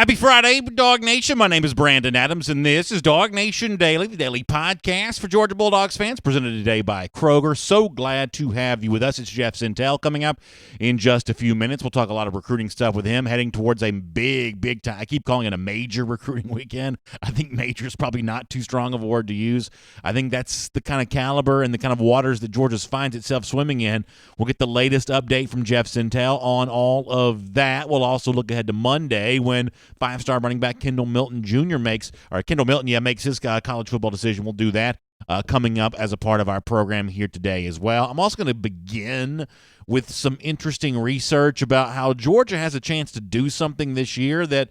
Happy Friday, DawgNation. My name is Brandon Adams, and this is DawgNation Daily, the daily podcast for Georgia Bulldogs fans, presented today by Kroger. So glad to have you with us. It's Jeff Sintel coming up in just a few minutes. We'll talk a lot of recruiting stuff with him, heading towards a big time. I keep calling it a major recruiting weekend. I think major is probably not too strong of a word to use. I think that's the kind of caliber and the kind of waters that Georgia finds itself swimming in. We'll get the latest update from Jeff Sintel on all of that. We'll also look ahead to Monday when five-star running back Kendall Milton Jr. makes his college football decision. We'll do that coming up as a part of our program here today as well. I'm also going to begin with some interesting research about how Georgia has a chance to do something this year that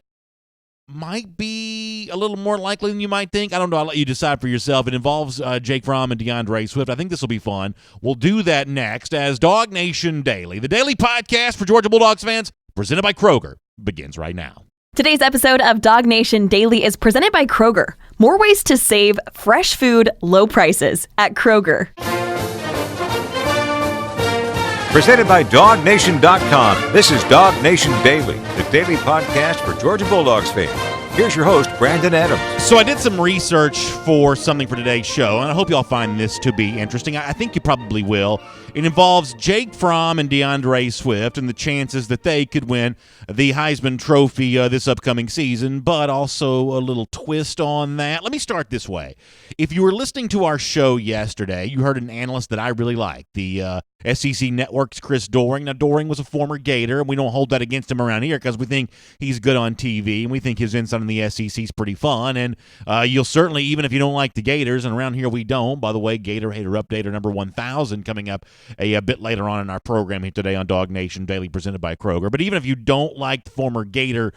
might be a little more likely than you might think. I don't know. I'll let you decide for yourself. It involves Jake Fromm and Deandre Swiss. I think this will be fun. We'll do that next as DawgNation Daily, the daily podcast for Georgia Bulldogs fans, presented by Kroger, begins right now. Today's episode of DawgNation Daily is presented by Kroger. More ways to save fresh food, low prices at Kroger. Presented by DawgNation.com. This is DawgNation Daily, the daily podcast for Georgia Bulldogs fans. Here's your host, Brandon Adams. So I did some research for something for today's show, and I hope y'all find this to be interesting. I think you probably will. It involves Jake Fromm and Deandre Swiss and the chances that they could win the Heisman Trophy this upcoming season, but also a little twist on that. Let me start this way. If you were listening to our show yesterday, you heard an analyst that I really like, the SEC Network's Chris Doering. Now, Doering was a former Gator, and we don't hold that against him around here because we think he's good on TV, and we think his insight on the SEC is pretty fun. And you'll certainly, even if you don't like the Gators, and around here we don't, by the way, Gator Hater Updater number 1000 coming up a bit later on in our program here today on DawgNation Daily, presented by Kroger. But even if you don't like the former Gator,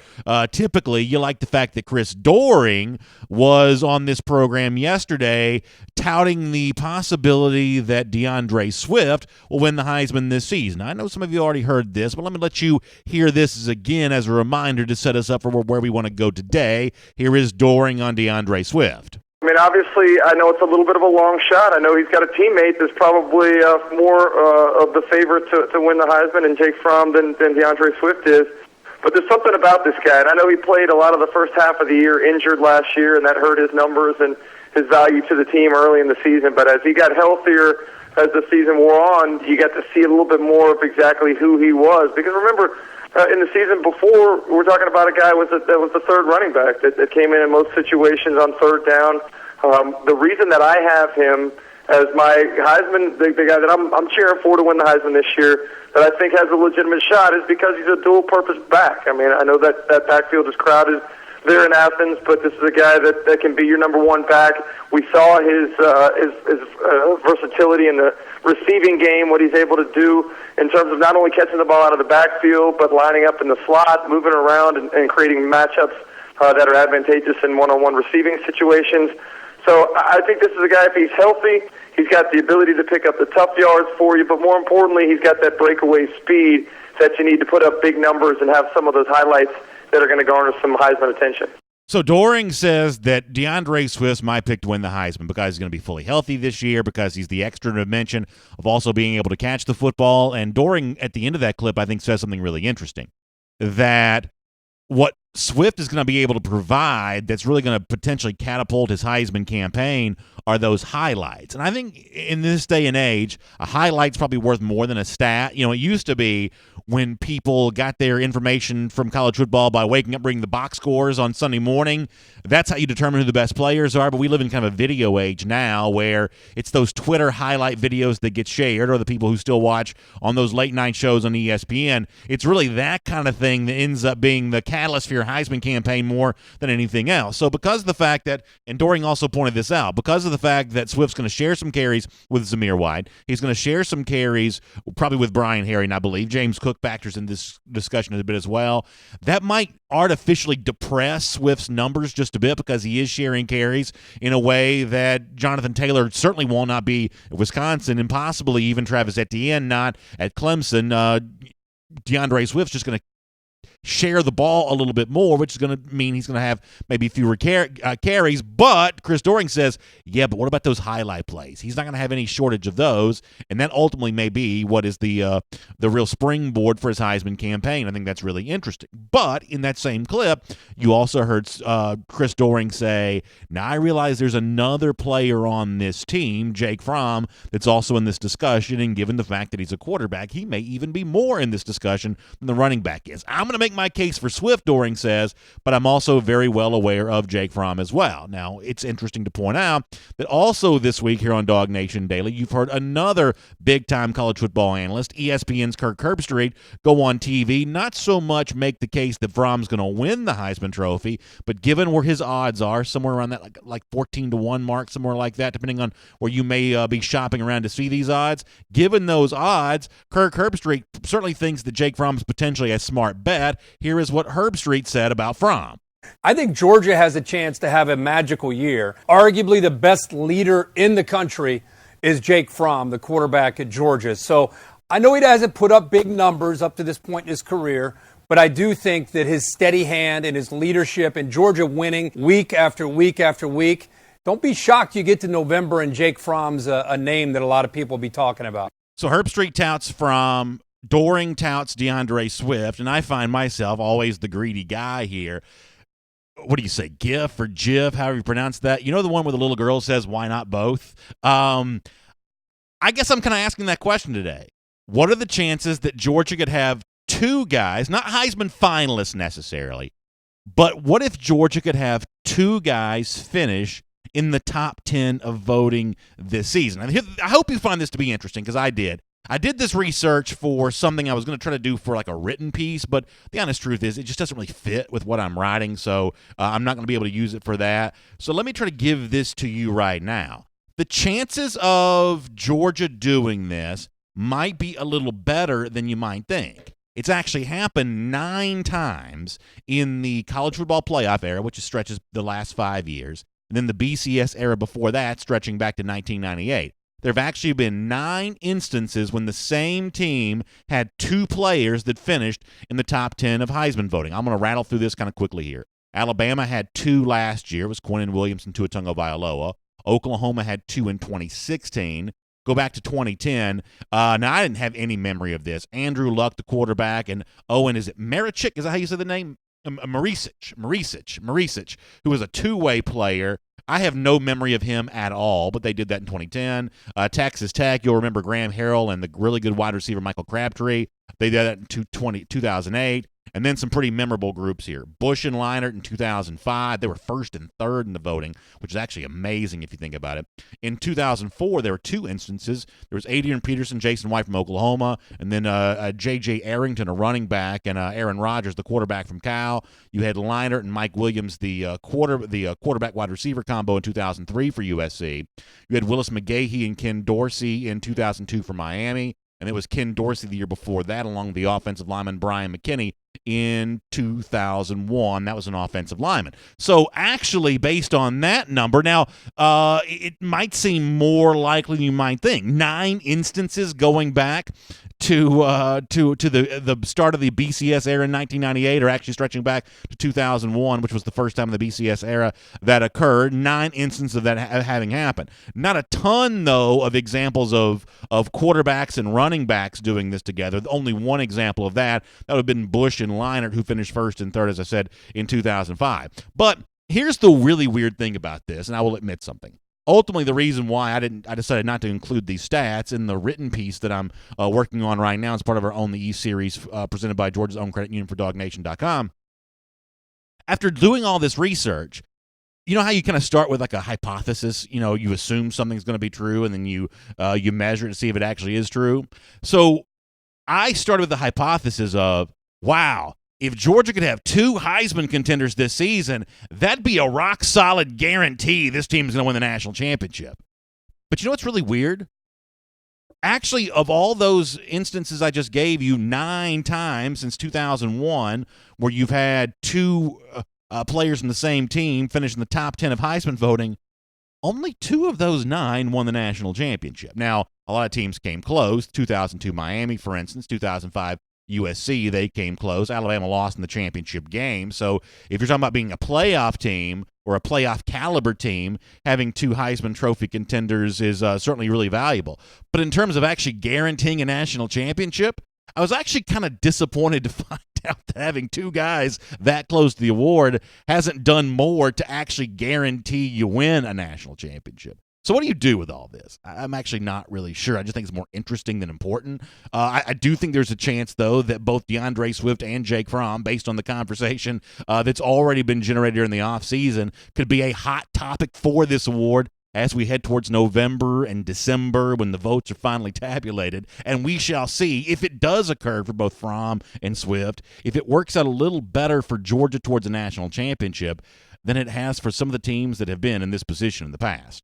typically you like the fact that Chris Doering was on this program yesterday touting the possibility that Deandre Swiss will win the Heisman this season. I know some of you already heard this, but let me let you hear this again as a reminder to set us up for where we want to go today. Here is Doering on Deandre Swiss. I mean, obviously, I know it's a little bit of a long shot. I know he's got a teammate that's probably more of the favorite to win the Heisman and Jake Fromm than Deandre Swiss is. But there's something about this guy, and I know he played a lot of the first half of the year injured last year, and that hurt his numbers and his value to the team early in the season. But as he got healthier as the season wore on, you got to see a little bit more of exactly who he was. Because remember, in the season before, we're talking about a guy that was the third running back that came in most situations on third down. The reason that I have him as my Heisman, the guy that I'm cheering for to win the Heisman this year, that I think has a legitimate shot, is because he's a dual-purpose back. I mean, I know that backfield is crowded there in Athens, but this is a guy that can be your number one back. We saw his versatility in the receiving game, what he's able to do in terms of not only catching the ball out of the backfield, but lining up in the slot, moving around, and creating matchups that are advantageous in one-on-one receiving situations. So I think this is a guy, if he's healthy, he's got the ability to pick up the tough yards for you, but more importantly, he's got that breakaway speed that you need to put up big numbers and have some of those highlights that are going to garner some Heisman attention. So Doering says that Deandre Swiss might pick to win the Heisman because he's going to be fully healthy this year, because he's the extra dimension of also being able to catch the football. And Doering, at the end of that clip, I think says something really interesting, that what Swift is going to be able to provide that's really going to potentially catapult his Heisman campaign are those highlights. And I think in this day and age, a highlight's probably worth more than a stat. You know, it used to be when people got their information from college football by waking up reading the box scores on Sunday morning. That's how you determine who the best players are. But we live in kind of a video age now where it's those Twitter highlight videos that get shared, or the people who still watch on those late night shows on ESPN. It's really that kind of thing that ends up being the catalyst for your Heisman campaign more than anything else. So because of the fact that, and Doering also pointed this out, because of the fact that Swift's going to share some carries with Zamir White, he's going to share some carries probably with Brian Herring, I believe. James Cook factors in this discussion a bit as well. That might artificially depress Swift's numbers just a bit because he is sharing carries in a way that Jonathan Taylor certainly will not be at Wisconsin, and possibly even Travis Etienne not at Clemson. Deandre Swift's just going to share the ball a little bit more, which is going to mean he's going to have maybe fewer carries. But Chris Doering says, yeah, but what about those highlight plays? He's not going to have any shortage of those, and that ultimately may be what is the real springboard for his Heisman campaign. I think that's really interesting. But in that same clip, you also heard Chris Doering say, now I realize there's another player on this team, Jake Fromm, that's also in this discussion, and given the fact that he's a quarterback, he may even be more in this discussion than the running back is. I'm going to make my case for Swift, Doering says, but I'm also very well aware of Jake Fromm as well. Now, it's interesting to point out that also this week here on DawgNation Daily, you've heard another big-time college football analyst, ESPN's Kirk Herbstreit, go on TV, not so much make the case that Fromm's going to win the Heisman Trophy, but given where his odds are, somewhere around that like 14-1 mark, somewhere like that, depending on where you may be shopping around to see these odds, given those odds, Kirk Herbstreit certainly thinks that Jake Fromm's potentially a smart bet. Here is what Herbstreit said about Fromm. I think Georgia has a chance to have a magical year. Arguably the best leader in the country is Jake Fromm, the quarterback at Georgia. So I know he hasn't put up big numbers up to this point in his career, but I do think that his steady hand and his leadership and Georgia winning week after week after week, don't be shocked you get to November and Jake Fromm's a name that a lot of people will be talking about. So Herbstreit touts Fromm, Doering touts Deandre Swift, and I find myself always the greedy guy here. What do you say, GIF or GIF, however you pronounce that? You know the one where the little girl says, why not both? I guess I'm kind of asking that question today. What are the chances that Georgia could have two guys, not Heisman finalists necessarily, but what if Georgia could have two guys finish in the top 10 of voting this season? I hope you find this to be interesting, because I did. I did this research for something I was going to try to do for like a written piece, but the honest truth is it just doesn't really fit with what I'm writing, so I'm not going to be able to use it for that. So let me try to give this to you right now. The chances of Georgia doing this might be a little better than you might think. It's actually happened 9 times in the college football playoff era, which stretches the last 5 years, and then the BCS era before that, stretching back to 1998. There have actually been 9 instances when the same team had 2 players that finished in the top 10 of Heisman voting. I'm going to rattle through this kind of quickly here. Alabama had 2 last year. It was Quinnen Williams and Tua Tagovailoa. Oklahoma had 2 in 2016. Go back to 2010. Now, I didn't have any memory of this. Andrew Luck, the quarterback, and Owen, is it Marichik? Is that how you say the name? Maricic, who was a two-way player. I have no memory of him at all, but they did that in 2010. Texas Tech, you'll remember Graham Harrell and the really good wide receiver Michael Crabtree. They did that in 2008. And then some pretty memorable groups here. Bush and Leinart in 2005. They were first and third in the voting, which is actually amazing if you think about it. In 2004, there were 2 instances. There was Adrian Peterson, Jason White from Oklahoma, and then J.J. Arrington, a running back, and Aaron Rodgers, the quarterback from Cal. You had Leinart and Mike Williams, the quarterback wide receiver combo in 2003 for USC. You had Willis McGahee and Ken Dorsey in 2002 for Miami. And it was Ken Dorsey the year before that, along with the offensive lineman Brian McKinney in 2001. That was an offensive lineman. So actually, based on that number, now it might seem more likely than you might think. 9 instances going back to the start of the BCS era in 1998, or actually stretching back to 2001, which was the first time in the BCS era that occurred. 9 instances of that having happened. Not a ton, though, of examples of quarterbacks and running backs doing this together. Only one example of that would have been Bush and Leinart, who finished first and third, as I said, in 2005. But here's the really weird thing about this, and I will admit something. Ultimately, the reason why I decided not to include these stats in the written piece that I'm working on right now as part of our Own the East series presented by Georgia's own credit union for DawgNation.com. After doing all this research, you know how you kind of start with like a hypothesis? You know, you assume something's going to be true, and then you measure it to see if it actually is true. So I started with the hypothesis of, wow, if Georgia could have 2 Heisman contenders this season, that'd be a rock-solid guarantee this team is going to win the national championship. But you know what's really weird? Actually, of all those instances I just gave you, 9 times since 2001, where you've had 2 players from the same team finish in the top 10 of Heisman voting, only 2 of those 9 won the national championship. Now, a lot of teams came close. 2002 Miami, for instance, 2005 USC. They came close. Alabama lost in the championship game. So if you're talking about being a playoff team or a playoff caliber team, having two Heisman Trophy contenders is certainly really valuable. But in terms of actually guaranteeing a national championship, I was actually kind of disappointed to find out that having two guys that close to the award hasn't done more to actually guarantee you win a national championship. So what do you do with all this? I'm actually not really sure. I just think it's more interesting than important. I do think there's a chance, though, that both Deandre Swiss and Jake Fromm, based on the conversation that's already been generated during the offseason, could be a hot topic for this award as we head towards November and December when the votes are finally tabulated. And we shall see if it does occur for both Fromm and Swift, if it works out a little better for Georgia towards a national championship than it has for some of the teams that have been in this position in the past.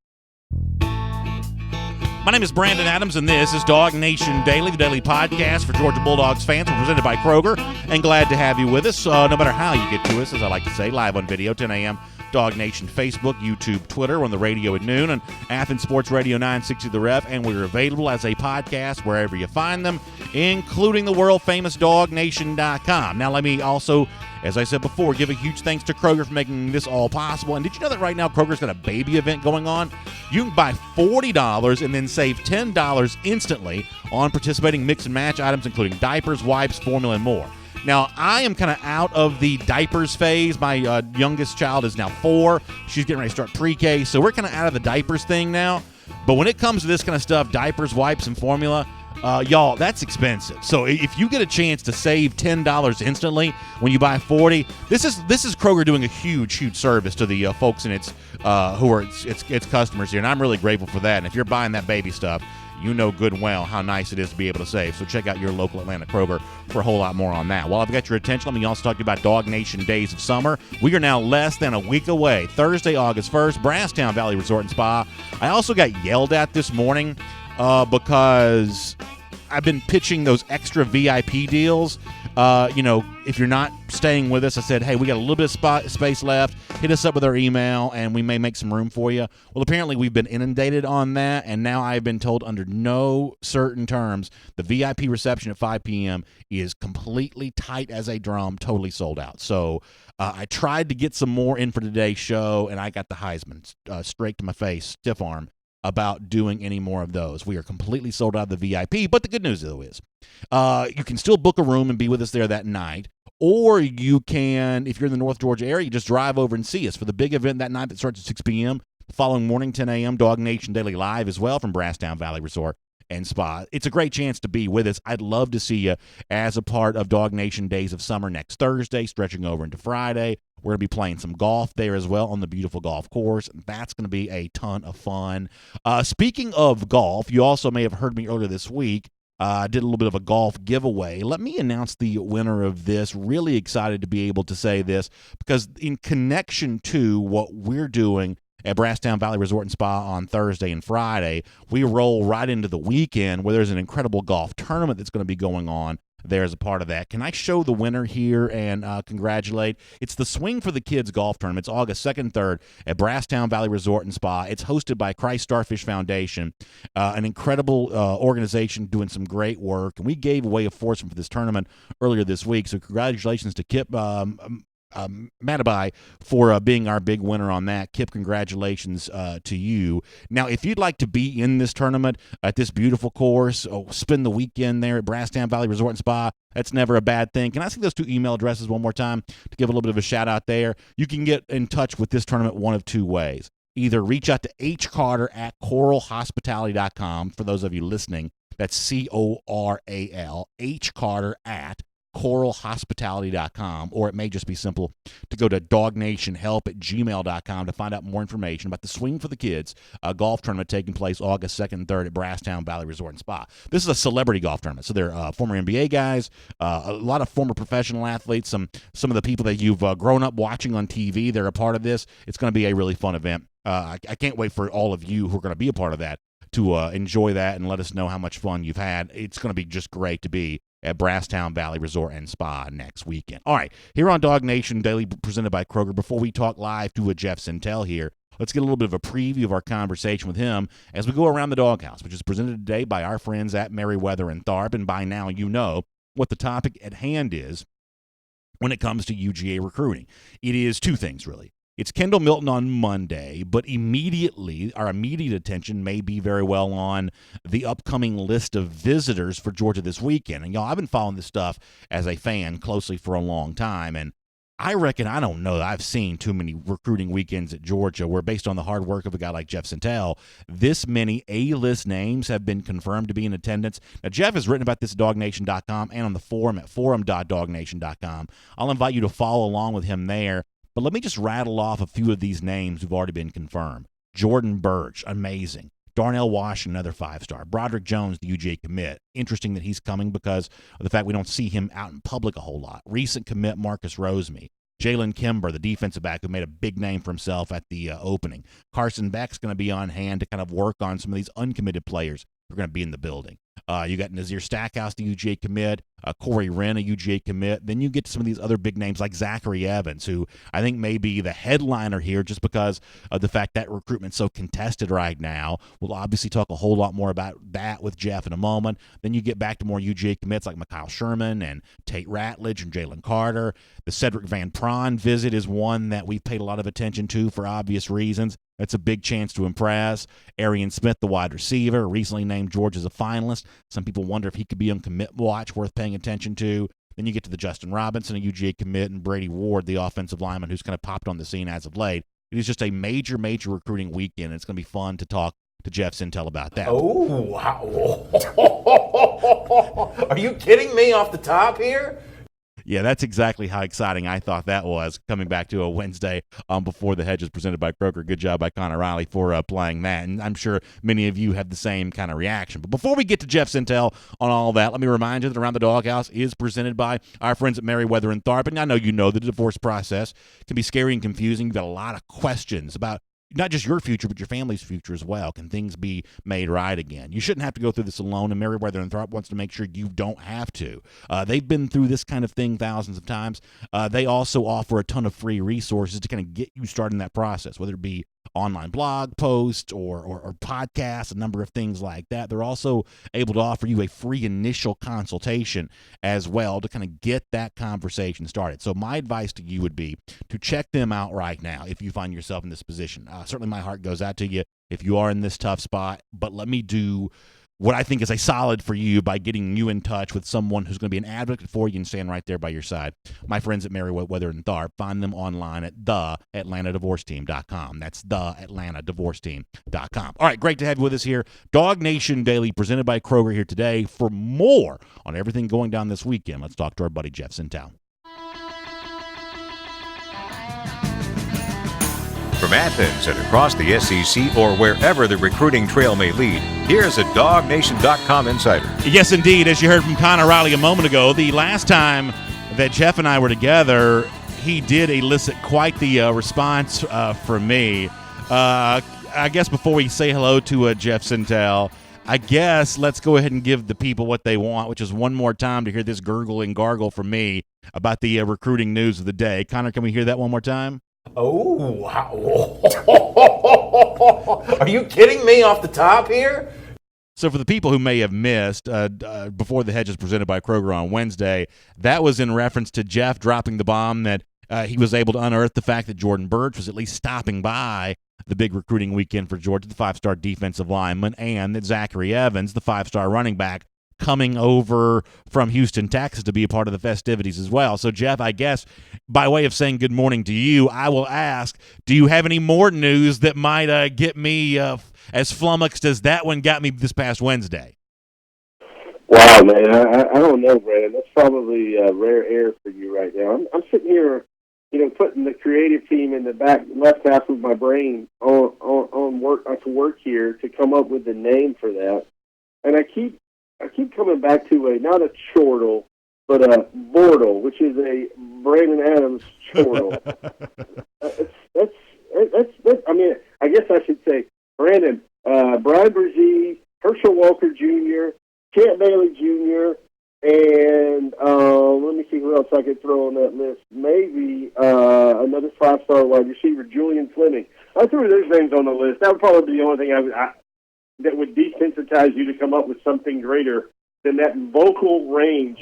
My name is Brandon Adams, and this is DawgNation Daily, the daily podcast for Georgia Bulldogs fans. We're presented by Kroger, and glad to have you with us. No matter how you get to us, as I like to say, live on video, 10 a.m., DawgNation Facebook, YouTube, Twitter, we're on the radio at noon, and Athens Sports Radio 960 The Ref, and we're available as a podcast wherever you find them, including the world-famous DawgNation.com. Now, let me also, as I said before, give a huge thanks to Kroger for making this all possible. And did you know that right now Kroger's got a baby event going on? You can buy $40 and then save $10 instantly on participating mix and match items, including diapers, wipes, formula, and more. Now, I am kind of out of the diapers phase. My youngest child is now 4. She's getting ready to start pre-K, so we're kind of out of the diapers thing now. But when it comes to this kind of stuff, diapers, wipes, and formula, y'all, that's expensive. So if you get a chance to save $10 instantly when you buy 40, this is Kroger doing a huge service to the folks in its who are its customers here, and I'm really grateful for that. And if you're buying that baby stuff, you know good and well how nice it is to be able to save. So check out your local Atlanta Kroger for a whole lot more on that. While I've got your attention, let me also talk to you about DawgNation Days of Summer. We are now less than a week away. Thursday, August 1st, Brasstown Valley Resort and Spa. I also got yelled at this morning because I've been pitching those extra VIP deals. If you're not staying with us, I said, hey, we got a little bit of space left. Hit us up with our email, and we may make some room for you. Well, apparently we've been inundated on that, and now I've been told under no certain terms the VIP reception at 5 p.m. is completely tight as a drum, totally sold out. So I tried to get some more in for today's show, and I got the Heisman straight to my face, stiff arm, about doing any more of those. We are completely sold out of the VIP, but the good news, though, is you can still book a room and be with us there that night, or you can, if you're in the North Georgia area, you just drive over and see us for the big event that night that starts at 6 p.m. The following morning, 10 a.m., DawgNation Daily Live as well from Brasstown Valley Resort and Spa. It's a great chance to be with us. I'd love to see you as a part of DawgNation Days of Summer next Thursday, stretching over into Friday. We're going to be playing some golf there as well on the beautiful golf course. That's going to be a ton of fun. Speaking of golf, you also may have heard me earlier this week. I did a little bit of a golf giveaway. Let me announce the winner of this. Really excited to be able to say this because in connection to what we're doing at Brasstown Valley Resort and Spa on Thursday and Friday, we roll right into the weekend where there's an incredible golf tournament that's going to be going on there as a part of that. Can I show the winner here and congratulate? It's the Swing for the Kids golf tournament. It's August 2nd and 3rd at Brasstown Valley Resort and Spa. It's hosted by Christ Starfish Foundation, an incredible organization doing some great work. And we gave away a foursome for this tournament earlier this week. So congratulations to Kip Matabai for being our big winner on that. Kip, congratulations to you. Now, if you'd like to be in this tournament at this beautiful course, spend the weekend there at Brasstown Valley Resort and Spa, that's never a bad thing. Can I see those 2 email addresses one more time to give a little bit of a shout out there? You can get in touch with this tournament one of 2 ways. Either reach out to hcarter@coralhospitality.com. For those of you listening, that's CORAL, hcarter@coralhospitality.com, or it may just be simple to go to dawgnationhelp@gmail.com to find out more information about the Swing for the Kids golf tournament taking place August 2nd and 3rd at Brasstown Valley Resort and Spa. This is a celebrity golf tournament, so they're former NBA guys, a lot of former professional athletes, some of the people that you've grown up watching on TV. They're a part of this. It's going to be a really fun event. I can't wait for all of you who are going to be a part of that to enjoy that and let us know how much fun you've had. It's going to be just great to be at Brasstown Valley Resort and Spa next weekend. All right, here on DawgNation Daily, presented by Kroger, before we talk live to a Jeff Sintel here, let's get a little bit of a preview of our conversation with him as we go around the doghouse, which is presented today by our friends at Merriweather and Tharp. And by now, you know what the topic at hand is when it comes to UGA recruiting. It is two things, really. It's Kendall Milton on Monday, but our immediate attention may be very well on the upcoming list of visitors for Georgia this weekend. And, y'all, I've been following this stuff as a fan closely for a long time, and I reckon, I don't know, I've seen too many recruiting weekends at Georgia where, based on the hard work of a guy like Jeff Sentell, this many A-list names have been confirmed to be in attendance. Now, Jeff has written about this at DawgNation.com and on the forum at forum.dawgnation.com. I'll invite you to follow along with him there. But let me just rattle off a few of these names who've already been confirmed. Jordan Burch, amazing. Darnell Washington, another 5-star. Broderick Jones, the UGA commit. Interesting that he's coming because of the fact we don't see him out in public a whole lot. Recent commit Marcus Roseme. Jalen Kimber, the defensive back who made a big name for himself at the opening. Carson Beck's going to be on hand to kind of work on some of these uncommitted players who are going to be in the building. You got Nazir Stackhouse, the UGA commit, Corey Wren, a UGA commit. Then you get to some of these other big names like Zachary Evans, who I think may be the headliner here just because of the fact that recruitment's so contested right now. We'll obviously talk a whole lot more about that with Jeff in a moment. Then you get back to more UGA commits like Mikhail Sherman and Tate Ratledge and Jalen Carter. The Cedric Van Pran visit is one that we've paid a lot of attention to for obvious reasons. That's a big chance to impress. Arian Smith, the wide receiver, recently named Georgia as a finalist. Some people wonder if he could be on commit watch, worth paying attention to. Then you get to the Justin Robinson, a UGA commit, and Brady Ward, the offensive lineman who's kind of popped on the scene as of late. It is just a major, major recruiting weekend. It's going to be fun to talk to Jeff Sentell about that. Oh, wow. Are you kidding me off the top here? Yeah, that's exactly how exciting I thought that was, coming back to a Wednesday before the Hedges presented by Kroger. Good job by Connor Riley for playing that, and I'm sure many of you have the same kind of reaction. But before we get to Jeff Sentell on all that, let me remind you that Around the Doghouse is presented by our friends at Merriweather and Tharp. And I know you know the divorce process can be scary and confusing. You've got a lot of questions about not just your future, but your family's future as well. Can things be made right again? You shouldn't have to go through this alone, and Merriweather and Tharp wants to make sure you don't have to. They've been through this kind of thing thousands of times. They also offer a ton of free resources to kind of get you started in that process, whether it be online blog posts or podcasts, a number of things like that. They're also able to offer you a free initial consultation as well to kind of get that conversation started. So my advice to you would be to check them out right now if you find yourself in this position. Certainly my heart goes out to you if you are in this tough spot, but let me do what I think is a solid for you by getting you in touch with someone who's going to be an advocate for you and stand right there by your side. My friends at Merriweather and Tharp, find them online at theatlantadivorceteam.com. That's theatlantadivorceteam.com. All right, great to have you with us here. DawgNation Daily presented by Kroger here today. For more on everything going down this weekend, let's talk to our buddy Jeff Sentell. From Athens and across the SEC or wherever the recruiting trail may lead, here's a DawgNation.com insider. Yes, indeed. As you heard from Connor Riley a moment ago, the last time that Jeff and I were together, he did elicit quite the response from me. I guess before we say hello to Jeff Sentell, I guess let's go ahead and give the people what they want, which is one more time to hear this gurgle and gargle from me about the recruiting news of the day. Connor, can we hear that one more time? Oh, wow. Are you kidding me off the top here? So for the people who may have missed, before the Hedges presented by Kroger on Wednesday, that was in reference to Jeff dropping the bomb that he was able to unearth the fact that Jordan Burch was at least stopping by the big recruiting weekend for Georgia, the 5-star defensive lineman, and that Zachary Evans, the 5-star running back, coming over from Houston, Texas to be a part of the festivities as well. So, Jeff, I guess by way of saying good morning to you, I will ask, do you have any more news that might get me as flummoxed as that one got me this past Wednesday? Wow, man, I don't know, Brandon. That's probably rare air for you right now. I'm sitting here, putting the creative team in the left half of my brain on work here to come up with the name for that, and I keep coming back to not a chortle, but a bortle, which is a Brandon Adams chortle. that's. I mean, I guess I should say Brandon, Brian Brzee, Herschel Walker Jr., Champ Bailey Jr., and let me see who else I could throw on that list. Maybe another 5-star wide receiver, Julian Fleming. I threw those names on the list. That would probably be the only thing that would desensitize you to come up with something greater than that vocal range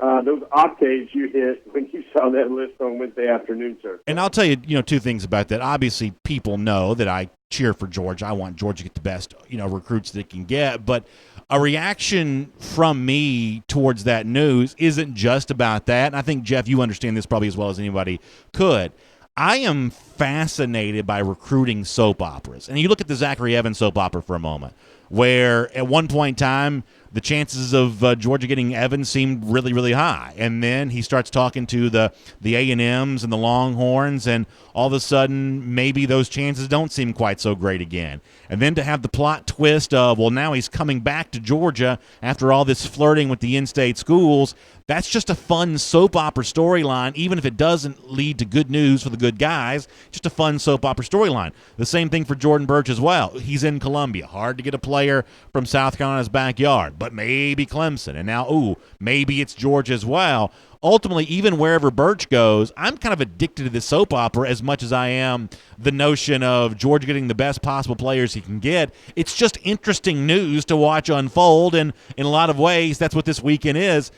those octaves you hit when you saw that list on Wednesday afternoon, sir. And I'll tell you, two things about that. Obviously, people know that I cheer for Georgia. I want Georgia to get the best, recruits that it can get. But a reaction from me towards that news isn't just about that. And I think, Jeff, you understand this probably as well as anybody could. I am fascinated by recruiting soap operas. And you look at the Zachary Evans soap opera for a moment, where at one point in time, the chances of Georgia getting Evans seemed really, really high. And then he starts talking to the A&Ms and the Longhorns, and all of a sudden, maybe those chances don't seem quite so great again. And then to have the plot twist of, well, now he's coming back to Georgia after all this flirting with the in-state schools, that's just a fun soap opera storyline, even if it doesn't lead to good news for the good guys, just a fun soap opera storyline. The same thing for Jordan Burch as well. He's in Columbia. Hard to get a player from South Carolina's backyard, but maybe Clemson. And now, maybe it's Georgia as well. Ultimately, even wherever Burch goes, I'm kind of addicted to this soap opera as much as I am the notion of Georgia getting the best possible players he can get. It's just interesting news to watch unfold, and in a lot of ways, that's what this weekend is.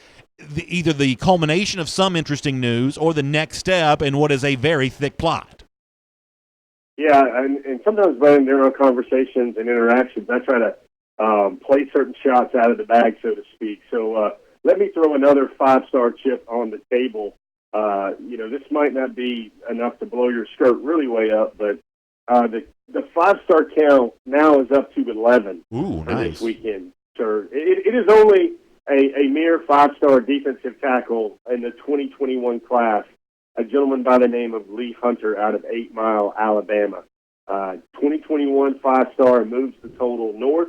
Either the culmination of some interesting news or the next step in what is a very thick plot. Yeah, and sometimes, Brandon, during our conversations and interactions, I try to play certain shots out of the bag, so to speak. So let me throw another 5-star chip on the table. This might not be enough to blow your skirt really way up, but the 5-star count now is up to 11 for this weekend, sir. It is only a mere 5-star defensive tackle in the 2021 class, a gentleman by the name of Lee Hunter out of 8 Mile, Alabama. 2021 5-star moves the total north.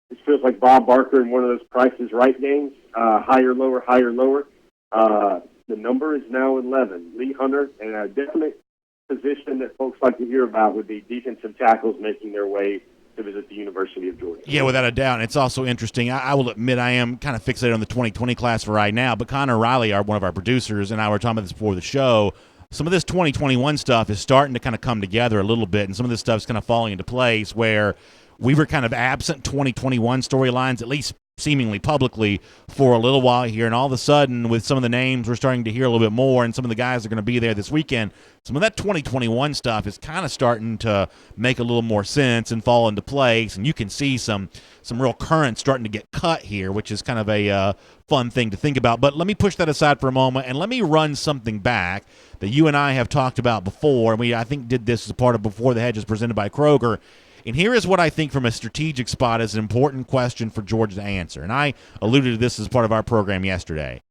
This feels like Bob Barker in one of those Price is Right games, higher, lower, higher, lower. The number is now 11. Lee Hunter, and a definite position that folks like to hear about would be defensive tackles making their way to visit the University of Georgia. Yeah, without a doubt. And it's also interesting. I will admit I am kind of fixated on the 2020 class for right now, but Connor Riley, one of our producers, and I were talking about this before the show. Some of this 2021 stuff is starting to kind of come together a little bit, and some of this stuff is kind of falling into place where we were kind of absent 2021 storylines, at least seemingly publicly, for a little while here. And all of a sudden, with some of the names, we're starting to hear a little bit more, and some of the guys are going to be there this weekend. Some of that 2021 stuff is kind of starting to make a little more sense and fall into place, and you can see some real current starting to get cut here, which is kind of a fun thing to think about. But let me push that aside for a moment, and let me run something back that you and I have talked about before, and we, I think, did this as part of Before the Hedges presented by Kroger. And here is what I think from a strategic spot is an important question for Georgia to answer. And I alluded to this as part of our program yesterday.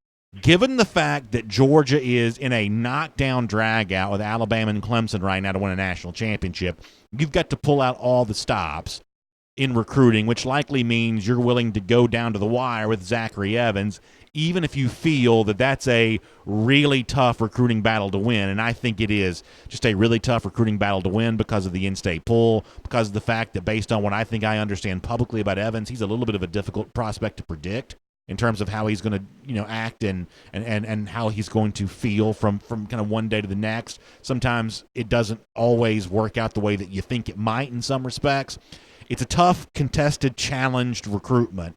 Given the fact that Georgia is in a knockdown drag-out with Alabama and Clemson right now to win a national championship, you've got to pull out all the stops in recruiting, which likely means you're willing to go down to the wire with Zachary Evans, even if you feel that that's a really tough recruiting battle to win. And I think it is just a really tough recruiting battle to win because of the in-state pool, because of the fact that based on what I think I understand publicly about Evans, he's a little bit of a difficult prospect to predict in terms of how he's going to act and how he's going to feel from kind of one day to the next. Sometimes it doesn't always work out the way that you think it might in some respects. It's a tough, contested, challenged recruitment.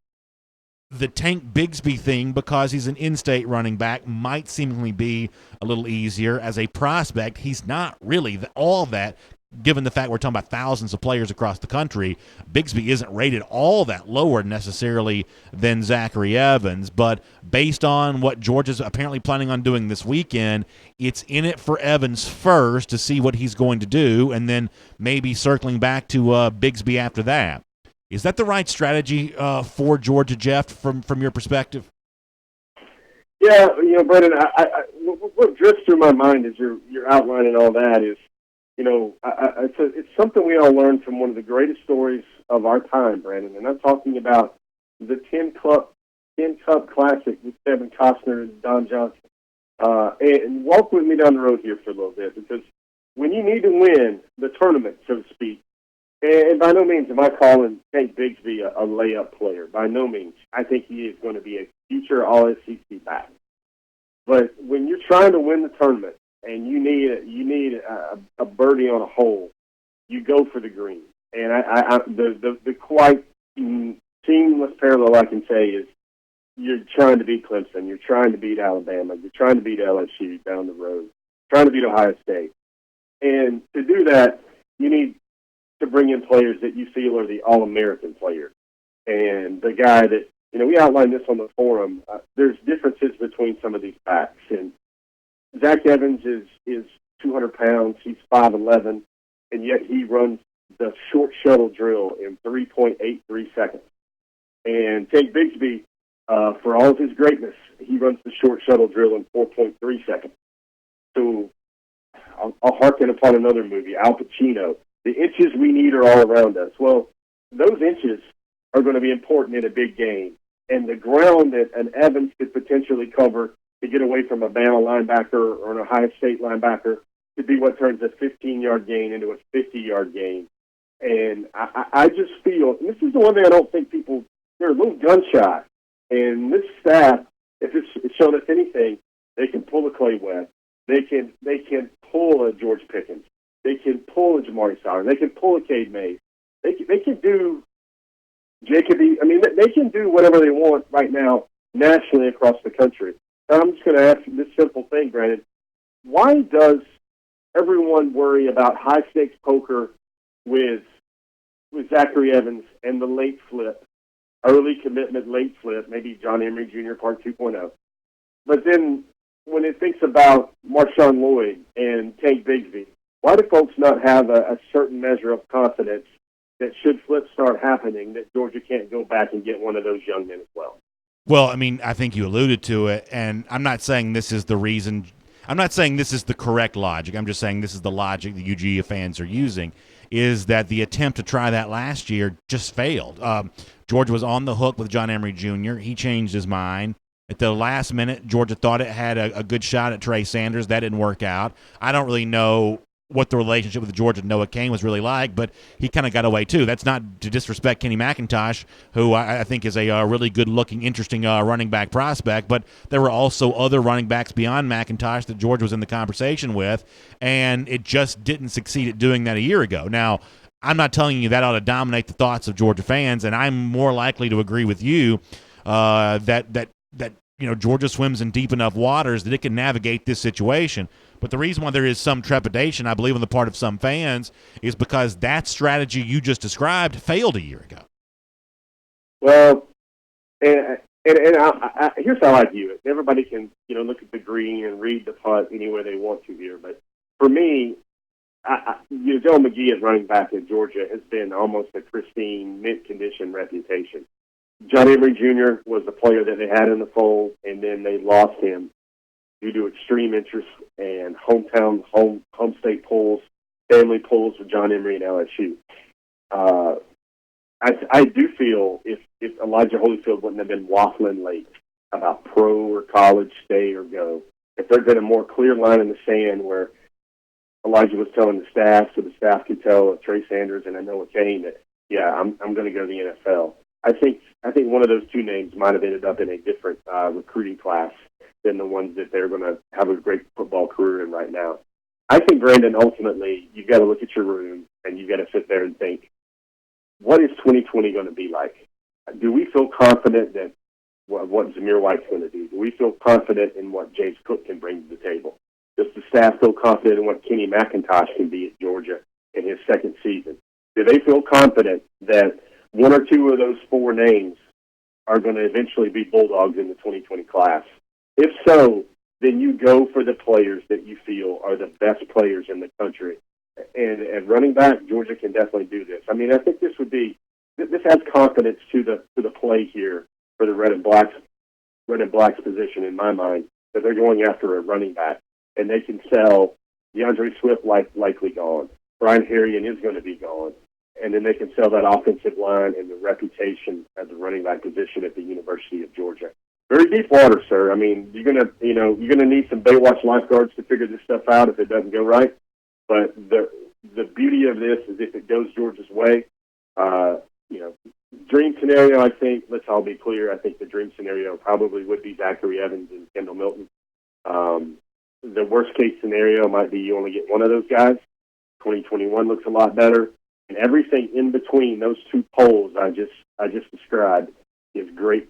The Tank Bigsby thing, because he's an in-state running back, might seemingly be a little easier. As a prospect, he's not really all that, given the fact we're talking about thousands of players across the country. Bigsby isn't rated all that lower necessarily than Zachary Evans, but based on what Georgia's apparently planning on doing this weekend, it's in it for Evans first to see what he's going to do, and then maybe circling back to Bigsby after that. Is that the right strategy for Georgia, Jeff, from your perspective? Yeah, Brendan, what drifts through my mind as you're outlining all that is, it's something we all learned from one of the greatest stories of our time, Brandon, and I'm talking about the 10 Cup Classic with Kevin Costner and Don Johnson. And walk with me down the road here for a little bit, because when you need to win the tournament, so to speak, and by no means am I calling Tank Bigsby a layup player. By no means. I think he is going to be a future All-SEC back. But when you're trying to win the tournament and you need a birdie on a hole, you go for the green. And the quite seamless parallel I can say is you're trying to beat Clemson, you're trying to beat Alabama, you're trying to beat LSU down the road, trying to beat Ohio State. And to do that, you need to bring in players that you feel are the All-American players. And the guy that, we outlined this on the forum, there's differences between some of these backs. And Zach Evans is 200 pounds, he's 5'11", and yet he runs the short shuttle drill in 3.83 seconds. And Tank Bigsby, for all of his greatness, he runs the short shuttle drill in 4.3 seconds. So I'll harken upon another movie, Al Pacino. The inches we need are all around us. Well, those inches are going to be important in a big game. And the ground that an Evans could potentially cover to get away from a Bama linebacker or an Ohio State linebacker could be what turns a 15-yard gain into a 50-yard gain. And I just feel, and this is the one thing I don't think people, they're a little gun-shy. And this staff, if it's shown us anything, they can pull a Clay West. They can pull a George Pickens. They can pull a Jamari Sauer. They can pull a Cade Mays. They can do Jacoby. I mean, they can do whatever they want right now nationally across the country. And I'm just going to ask you this simple thing, Brandon. Why does everyone worry about high-stakes poker with Zachary Evans and the late flip, early commitment, late flip, maybe John Emery Jr. Part 2.0? But then when it thinks about Marshawn Lloyd and Tank Bigsby, why do folks not have a certain measure of confidence that should flips start happening, that Georgia can't go back and get one of those young men as well? Well, I mean, I think you alluded to it, and I'm not saying this is the reason. I'm not saying this is the correct logic. I'm just saying this is the logic the UGA fans are using, is that the attempt to try that last year just failed. Georgia was on the hook with John Emery Jr. He changed his mind. At the last minute, Georgia thought it had a good shot at Trey Sanders. That didn't work out. I don't really know what the relationship with Georgia and Noah Cain was really like, but he kind of got away too. That's not to disrespect Kenny McIntosh, who I think is a really good-looking, interesting running back prospect, but there were also other running backs beyond McIntosh that Georgia was in the conversation with, and it just didn't succeed at doing that a year ago. Now, I'm not telling you that ought to dominate the thoughts of Georgia fans, and I'm more likely to agree with you that Georgia swims in deep enough waters that it can navigate this situation. But the reason why there is some trepidation, I believe, on the part of some fans is because that strategy you just described failed a year ago. Well, and here's how I view it. Everybody can, look at the green and read the putt any way they want to here. But for me, Joe McGee at running back in Georgia has been almost a pristine, mint condition reputation. John Emery Jr. was the player that they had in the fold, and then they lost him due to extreme interest and home state pulls, family pulls with John Emery and LSU. I do feel if Elijah Holyfield wouldn't have been waffling late about pro or college, stay or go, if there'd been a more clear line in the sand where Elijah was telling the staff so the staff could tell Trey Sanders and Noah Cain that, yeah, I'm going to go to the NFL. I think one of those two names might have ended up in a different recruiting class than the ones that they're going to have a great football career in right now. I think, Brandon, ultimately, you've got to look at your room and you've got to sit there and think, what is 2020 going to be like? Do we feel confident that what Zamir White's going to do? Do we feel confident in what James Cook can bring to the table? Does the staff feel confident in what Kenny McIntosh can be at Georgia in his second season? Do they feel confident that one or two of those four names are going to eventually be Bulldogs in the 2020 class? If so, then you go for the players that you feel are the best players in the country. And at running back, Georgia can definitely do this. I mean, I think this adds confidence to the play here for the Red and Black's position in my mind, that they're going after a running back, and they can sell DeAndre Swift likely gone. Brian Harrion is going to be gone. And then they can sell that offensive line and the reputation at the running back position at the University of Georgia. Very deep water, sir. I mean, you're gonna need some Baywatch lifeguards to figure this stuff out if it doesn't go right. But the beauty of this is if it goes Georgia's way, dream scenario. I think, let's all be clear. I think the dream scenario probably would be Zachary Evans and Kendall Milton. The worst case scenario might be you only get one of those guys. 2021 looks a lot better. And everything in between those two poles I just described is great.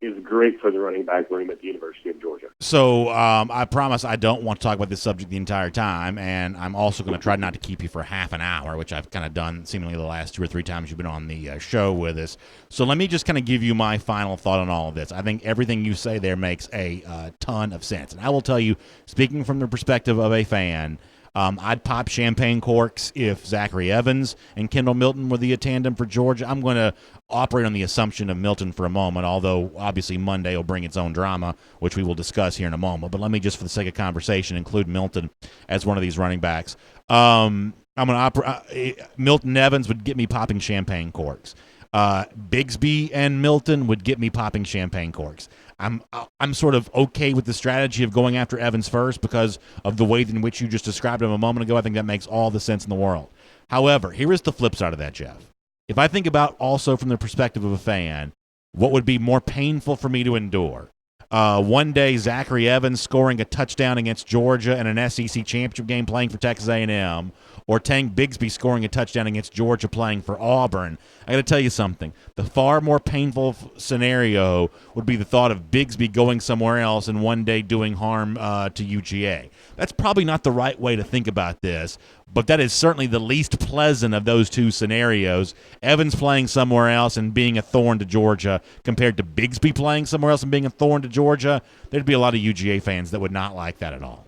Is great for the running back room at the University of Georgia. So I promise I don't want to talk about this subject the entire time, and I'm also going to try not to keep you for half an hour, which I've kind of done seemingly the last 2 or 3 times you've been on the show with us. So let me just kind of give you my final thought on all of this. I think everything you say there makes a ton of sense. And I will tell you, speaking from the perspective of a fan, I'd pop champagne corks if Zachary Evans and Kendall Milton were the tandem for Georgia. I'm going to operate on the assumption of Milton for a moment, although obviously Monday will bring its own drama, which we will discuss here in a moment. But let me just, for the sake of conversation, include Milton as one of these running backs. I'm going to Milton Evans would get me popping champagne corks. Bigsby and Milton would get me popping champagne corks. I'm sort of okay with the strategy of going after Evans first because of the way in which you just described him a moment ago. I think that makes all the sense in the world. However, here is the flip side of that, Jeff. If I think about also from the perspective of a fan, what would be more painful for me to endure? One day, Zachary Evans scoring a touchdown against Georgia in an SEC championship game playing for Texas A&M, or Tank Bigsby scoring a touchdown against Georgia playing for Auburn. I got to tell you something. The far more painful scenario would be the thought of Bigsby going somewhere else and one day doing harm to UGA. That's probably not the right way to think about this, but that is certainly the least pleasant of those two scenarios. Evans playing somewhere else and being a thorn to Georgia compared to Bigsby playing somewhere else and being a thorn to Georgia. There'd be a lot of UGA fans that would not like that at all.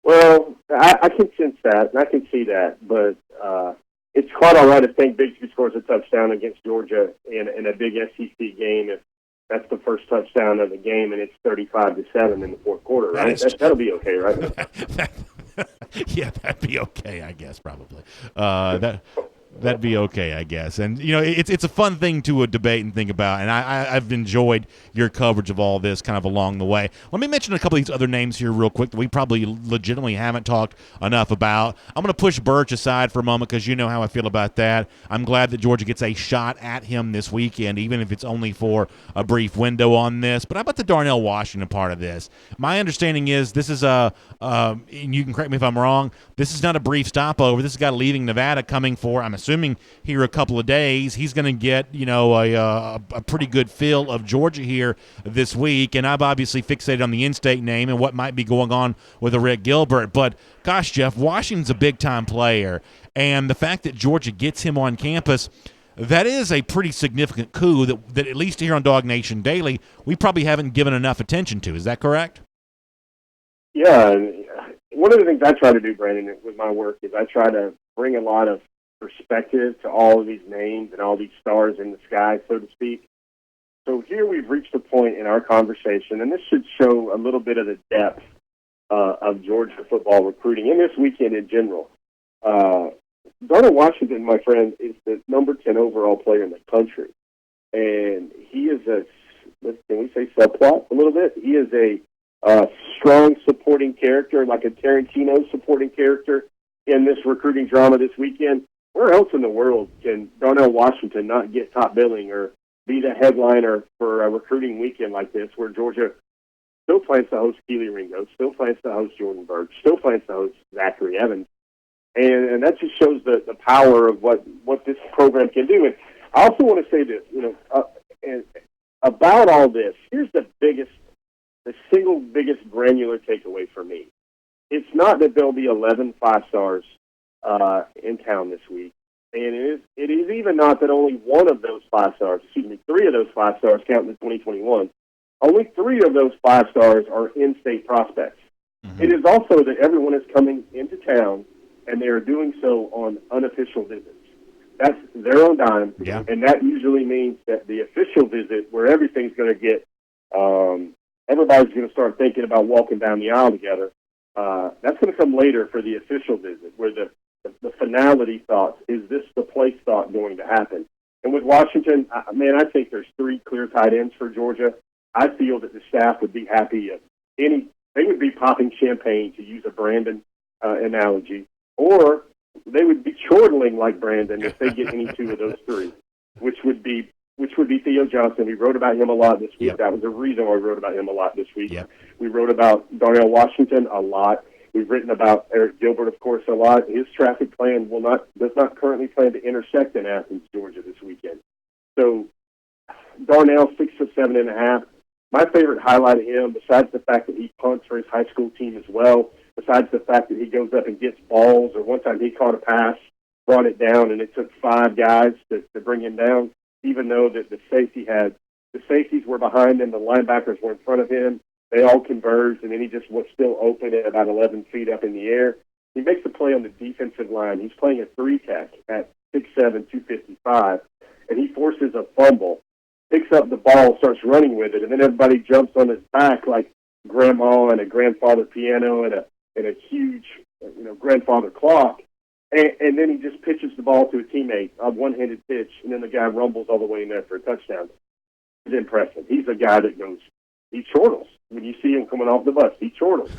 Well, I can sense that, and I can see that, but it's quite all right if Tank Bigsby scores a touchdown against Georgia in a big SEC game if that's the first touchdown of the game and it's 35-7 in the fourth quarter, right? That'll be okay, right? Yeah, that'd be okay, I guess, probably. That'd be okay, I guess. And, you know, it's a fun thing to debate and think about, and I've enjoyed your coverage of all this kind of along the way. Let me mention a couple of these other names here real quick that we probably legitimately haven't talked enough about. I'm going to push Birch aside for a moment because you know how I feel about that. I'm glad that Georgia gets a shot at him this weekend, even if it's only for a brief window on this. But how about the Darnell Washington part of this? My understanding is this is and you can correct me if I'm wrong, this is not a brief stopover. This is a guy leaving Nevada coming for, I'm assuming here a couple of days. He's going to get, you know, a pretty good feel of Georgia here this week, and I've obviously fixated on the in-state name and what might be going on with a Rick Gilbert. But gosh, Jeff, Washington's a big-time player, and the fact that Georgia gets him on campus, that is a pretty significant coup that at least here on DawgNation Daily, we probably haven't given enough attention to. Is that correct? Yeah. One of the things I try to do, Brandon, with my work is I try to bring a lot of perspective to all of these names and all these stars in the sky, so to speak. So here we've reached a point in our conversation, and this should show a little bit of the depth of Georgia football recruiting and this weekend in general. Darnell Washington, my friend, is the number 10 overall player in the country. And he is can we say subplot a little bit? He is a strong supporting character, like a Tarantino supporting character in this recruiting drama this weekend. Where else in the world can Darnell Washington not get top billing or be the headliner for a recruiting weekend like this, where Georgia still plans to host Keely Ringo, still plans to host Jordan Birch, still plans to host Zachary Evans, and that just shows the power of what this program can do. And I also want to say this, and about all this. Here's the single biggest granular takeaway for me. It's not that there'll be 11 5-stars in town this week. And it is even not that only one of those 5-stars, 3 of those 5-stars counting the 2021, only 3 of those 5-stars are in-state prospects. Mm-hmm. It is also that everyone is coming into town, and they are doing so on unofficial visits. That's their own dime, and that usually means that the official visit, where everything's going to get, everybody's going to start thinking about walking down the aisle together, that's going to come later for the official visit, where the finality thoughts, is this the place thought going to happen? And with Washington, I think there's 3 clear tight ends for Georgia. I feel that the staff would be happy if they would be popping champagne, to use a Brandon analogy, or they would be chortling like Brandon if they get any 2 of those 3, which would be Theo Johnson. We wrote about him a lot this week. Yep. That was the reason why we wrote about him a lot this week. Yep. We wrote about Darnell Washington a lot. We've written about Eric Gilbert, of course, a lot. His traffic plan does not currently plan to intersect in Athens, Georgia this weekend. So Darnell, 6'7.5". My favorite highlight of him, besides the fact that he punts for his high school team as well, besides the fact that he goes up and gets balls, or one time he caught a pass, brought it down, and it took 5 guys to bring him down, even though that the safeties were behind him, the linebackers were in front of him. They all converged, and then he just was still open at about 11 feet up in the air. He makes a play on the defensive line. He's playing a 3-tech at 6'7", 255, and he forces a fumble, picks up the ball, starts running with it, and then everybody jumps on his back like grandma and a grandfather piano and a huge, grandfather clock. And then he just pitches the ball to a teammate, a one-handed pitch, and then the guy rumbles all the way in there for a touchdown. It's impressive. He's a guy that he chortles. When you see him coming off the bus, he chortles.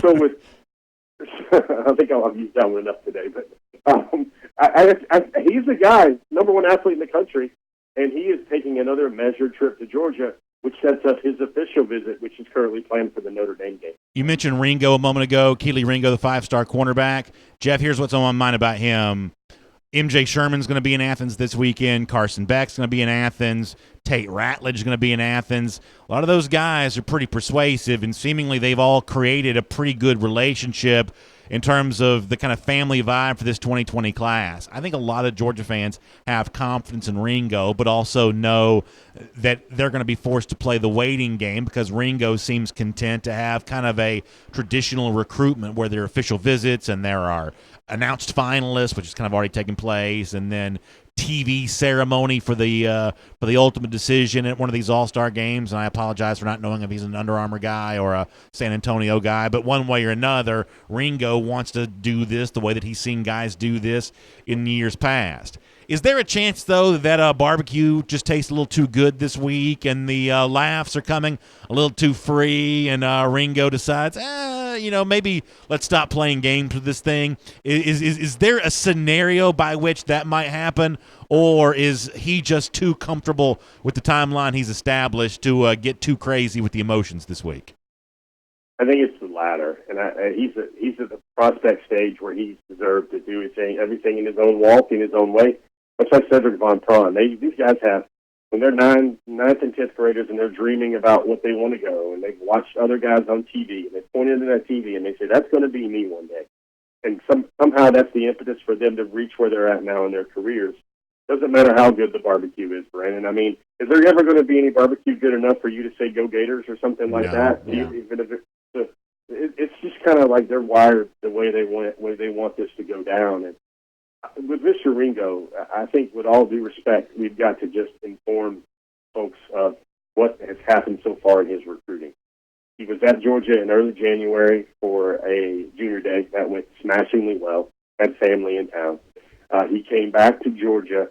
So I think I've used that one enough today, but he's the guy, number 1 athlete in the country, and he is taking another measured trip to Georgia, which sets up his official visit, which is currently planned for the Notre Dame game. You mentioned Ringo a moment ago, Keely Ringo, the 5-star cornerback. Jeff, here's what's on my mind about him. MJ Sherman's going to be in Athens this weekend. Carson Beck's going to be in Athens. Tate Ratledge is going to be in Athens. A lot of those guys are pretty persuasive, and seemingly they've all created a pretty good relationship in terms of the kind of family vibe for this 2020 class. I think a lot of Georgia fans have confidence in Ringo, but also know that they're going to be forced to play the waiting game because Ringo seems content to have kind of a traditional recruitment where there are official visits and there are announced finalists, which has kind of already taken place, and then TV ceremony for the ultimate decision at one of these all-star games. And I apologize for not knowing if he's an Under Armour guy or a San Antonio guy, but one way or another, Ringo wants to do this the way that he's seen guys do this in years past. Is there a chance, though, that barbecue just tastes a little too good this week and the laughs are coming a little too free and Ringo decides, maybe let's stop playing games with this thing? Is there a scenario by which that might happen, or is he just too comfortable with the timeline he's established to get too crazy with the emotions this week? I think it's the latter, and he's at the prospect stage where he's deserved to do everything in his own walk, in his own way. Much like Cedric Von Prawn. These guys have, when they're 9th and 10th graders and they're dreaming about what they want to go, and they've watched other guys on TV, and they point into that TV and they say, that's going to be me one day. And somehow that's the impetus for them to reach where they're at now in their careers. Doesn't matter how good the barbecue is, Brandon. I mean, is there ever going to be any barbecue good enough for you to say go Gators or something like that? Yeah. Even if it's just kind of like they're wired the way they want this to go down. And with Mr. Ringo, I think with all due respect, we've got to just inform folks of what has happened so far in his recruiting. He was at Georgia in early January for a junior day. That went smashingly well. Had family in town. He came back to Georgia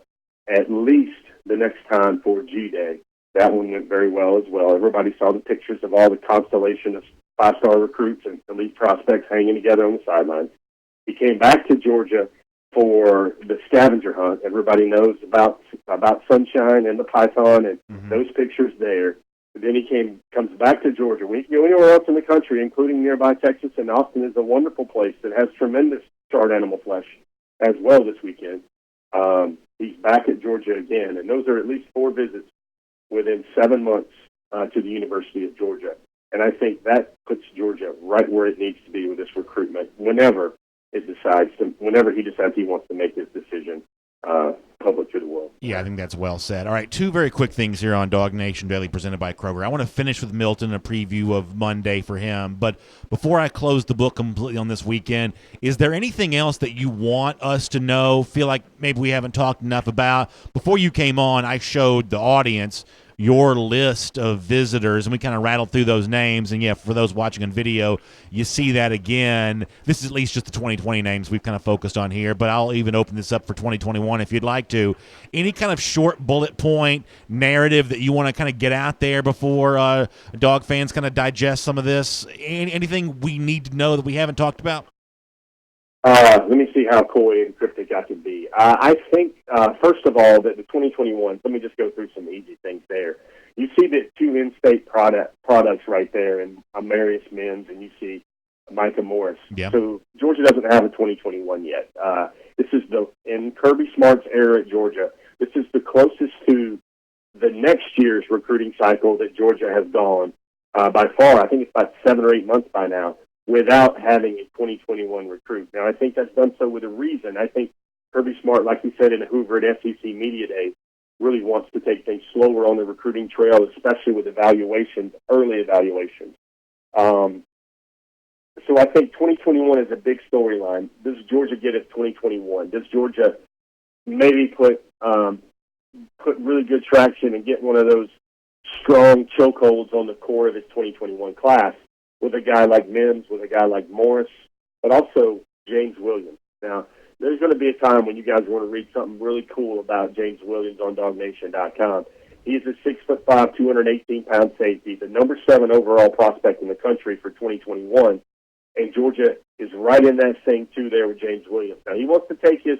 at least the next time for G-Day. That one went very well as well. Everybody saw the pictures of all the constellation of 5-star recruits and elite prospects hanging together on the sidelines. He came back to Georgia for the scavenger hunt. Everybody knows about Sunshine and the Python and those pictures there. And then he comes back to Georgia. We can go anywhere else in the country, including nearby Texas, and Austin is a wonderful place that has tremendous charred animal flesh as well this weekend. He's back at Georgia again, and those are at least 4 visits within 7 months to the University of Georgia. And I think that puts Georgia right where it needs to be with this recruitment whenever he decides he wants to make this decision public to the world. Yeah, I think that's well said. All right, 2 very quick things here on DawgNation Daily presented by Kroger. I want to finish with Milton, a preview of Monday for him. But before I close the book completely on this weekend, is there anything else that you want us to know, feel like maybe we haven't talked enough about? Before you came on, I showed the audience your list of visitors, and we kind of rattled through those names. And, yeah, for those watching on video, you see that again. This is at least just the 2020 names we've kind of focused on here, but I'll even open this up for 2021 if you'd like to. Any kind of short bullet point narrative that you want to kind of get out there before dog fans kind of digest some of this? Anything we need to know that we haven't talked about? Let me see how coy and cryptic I can be. I think, first of all, that the 2021, let me just go through some easy things there. You see the 2 in-state products right there, and Marius Mims, and you see Micah Morris. Yeah. So Georgia doesn't have a 2021 yet. This is in Kirby Smart's era at Georgia, this is the closest to the next year's recruiting cycle that Georgia has gone by far. I think it's about 7 or 8 months by now without having a 2021 recruit. Now, I think that's done so with a reason. I think Kirby Smart, like he said in the Hoover at SEC Media Day, really wants to take things slower on the recruiting trail, especially with evaluations, early evaluations. So I think 2021 is a big storyline. Does Georgia get it 2021? Does Georgia maybe put really good traction and get one of those strong chokeholds on the core of its 2021 class with a guy like Mims, with a guy like Morris, but also James Williams? Now, there's going to be a time when you guys want to read something really cool about James Williams on DawgNation.com. He's a 6'5", 218-pound safety, the number 7 overall prospect in the country for 2021, and Georgia is right in that thing too there with James Williams. Now, he wants to take his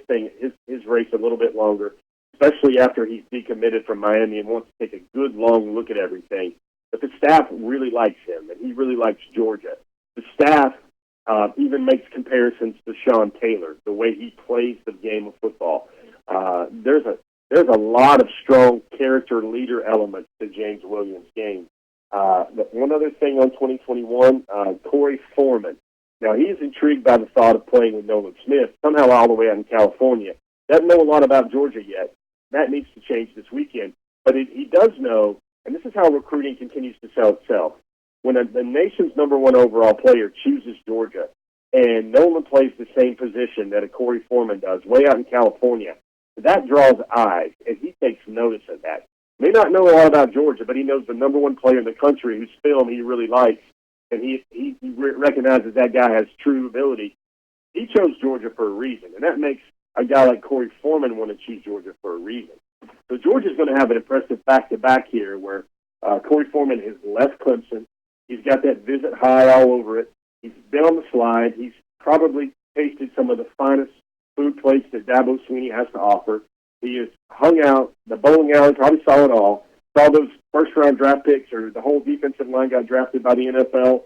race a little bit longer, especially after he's decommitted from Miami and wants to take a good long look at everything. But the staff really likes him, and he really likes Georgia. The staff even makes comparisons to Sean Taylor, the way he plays the game of football. There's a lot of strong character leader elements to James Williams' game. But one other thing on 2021, Tory Foreman. Now, he is intrigued by the thought of playing with Nolan Smith, somehow all the way out in California. Doesn't know a lot about Georgia yet. That needs to change this weekend. But he does know, and this is how recruiting continues to sell itself. When the nation's number 1 overall player chooses Georgia, and Nolan plays the same position that a Tory Foreman does, way out in California, that draws eyes, and he takes notice of that. May not know a lot about Georgia, but he knows the number 1 player in the country whose film he really likes, and he recognizes that guy has true ability. He chose Georgia for a reason, and that makes a guy like Tory Foreman want to choose Georgia for a reason. So Georgia's going to have an impressive back-to-back here where Tory Foreman has left Clemson. He's got that visit high all over it. He's been on the slide. He's probably tasted some of the finest food plates that Dabo Swinney has to offer. He has hung out, the bowling alley, probably saw it all. Saw those first-round draft picks, or the whole defensive line got drafted by the NFL.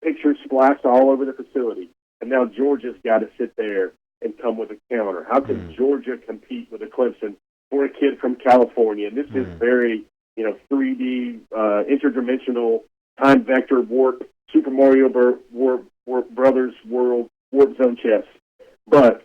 Pictures splashed all over the facility. And now Georgia's got to sit there and come with a counter. How can Georgia compete with a Clemson for a kid from California? And this is very, 3D, interdimensional, time vector warp, Super Mario Brothers world, warp zone chess. But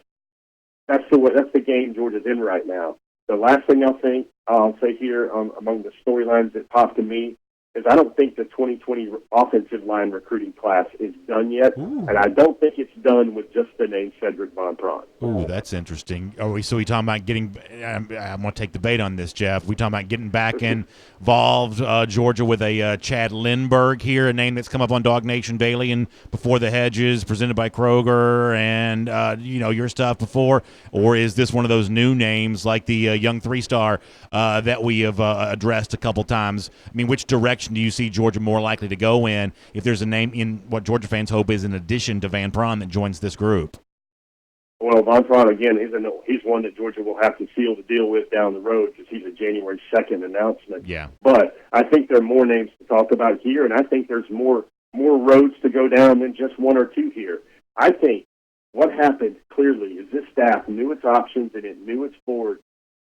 that's the game Georgia's in right now. The last thing I'll say here among the storylines that popped to me is I don't think the 2020 offensive line recruiting class is done yet, and I don't think it's done with just the name Cedric Von Prawn. Ooh, that's interesting. So we talking about getting I'm going to take the bait on this, Jeff. We talking about getting back involved, Georgia, with a Chad Lindbergh here, a name that's come up on DawgNation Daily and Before the Hedges, presented by Kroger, and, your stuff before? Or is this one of those new names like the young 3-star that we have addressed a couple times? I mean, which direction do you see Georgia more likely to go in if there's a name in what Georgia fans hope is an addition to Van Prawn that joins this group? Well, Von Prawn, again, he's one that Georgia will have to seal the deal with down the road because he's a January 2nd announcement. Yeah. But I think there are more names to talk about here, and I think there's more roads to go down than just 1 or 2 here. I think what happened clearly is this staff knew its options and it knew its board,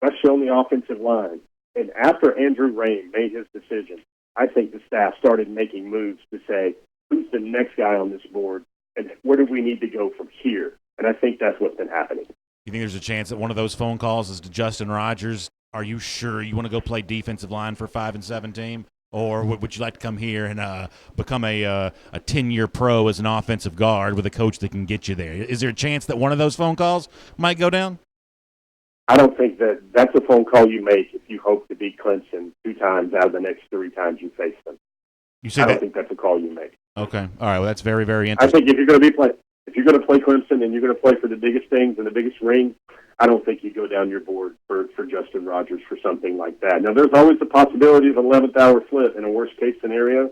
especially on the offensive line. And after Andrew Rain made his decision, I think the staff started making moves to say, who's the next guy on this board, and where do we need to go from here? And I think that's what's been happening. You think there's a chance that one of those phone calls is to Justin Rogers? Are you sure you want to go play defensive line for a 5-7 team? Or would you like to come here and become a 10-year pro as an offensive guard with a coach that can get you there? Is there a chance that one of those phone calls might go down? I don't think that's a phone call you make if you hope to beat Clemson 2 times out of the next 3 times you face them. I don't think that's a call you make. Okay. All right. Well, that's very, very interesting. I think if you're going to play Clemson and you're going to play for the biggest things and the biggest rings, I don't think you go down your board for Justin Rogers for something like that. Now, there's always the possibility of an 11th hour flip in a worst case scenario,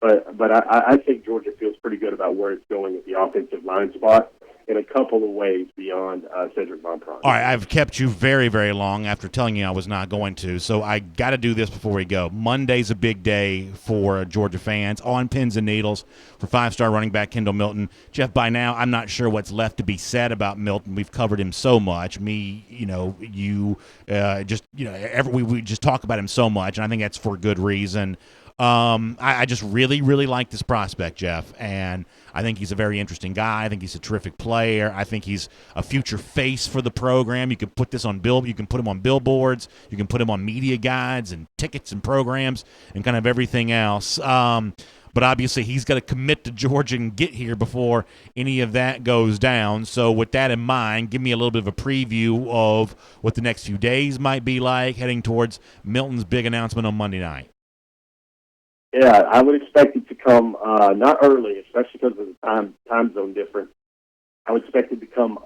but I think Georgia feels pretty good about where it's going at the offensive line spot. in a couple of ways beyond Cedric Monpron. All right, I've kept you very, very long after telling you I was not going to, so I got to do this before we go. Monday's a big day for Georgia fans on pins and needles for five-star running back Kendall Milton. Jeff, by now, I'm not sure what's left to be said about Milton. We've covered him so much. Me, you, we just talk about him so much, and I think that's for good reason. I just really, really like this prospect, Jeff, and I think he's a very interesting guy. I think he's a terrific player. I think he's a future face for the program. You can put this on you can put him on billboards. You can put him on media guides and tickets and programs and kind of everything else. But obviously he's got to commit to Georgia and get here before any of that goes down. So with that in mind, give me a little bit of a preview of what the next few days might be like heading towards Milton's big announcement on Monday night. Yeah, I would expect it to come not early, especially because of the time zone difference. I would expect it to come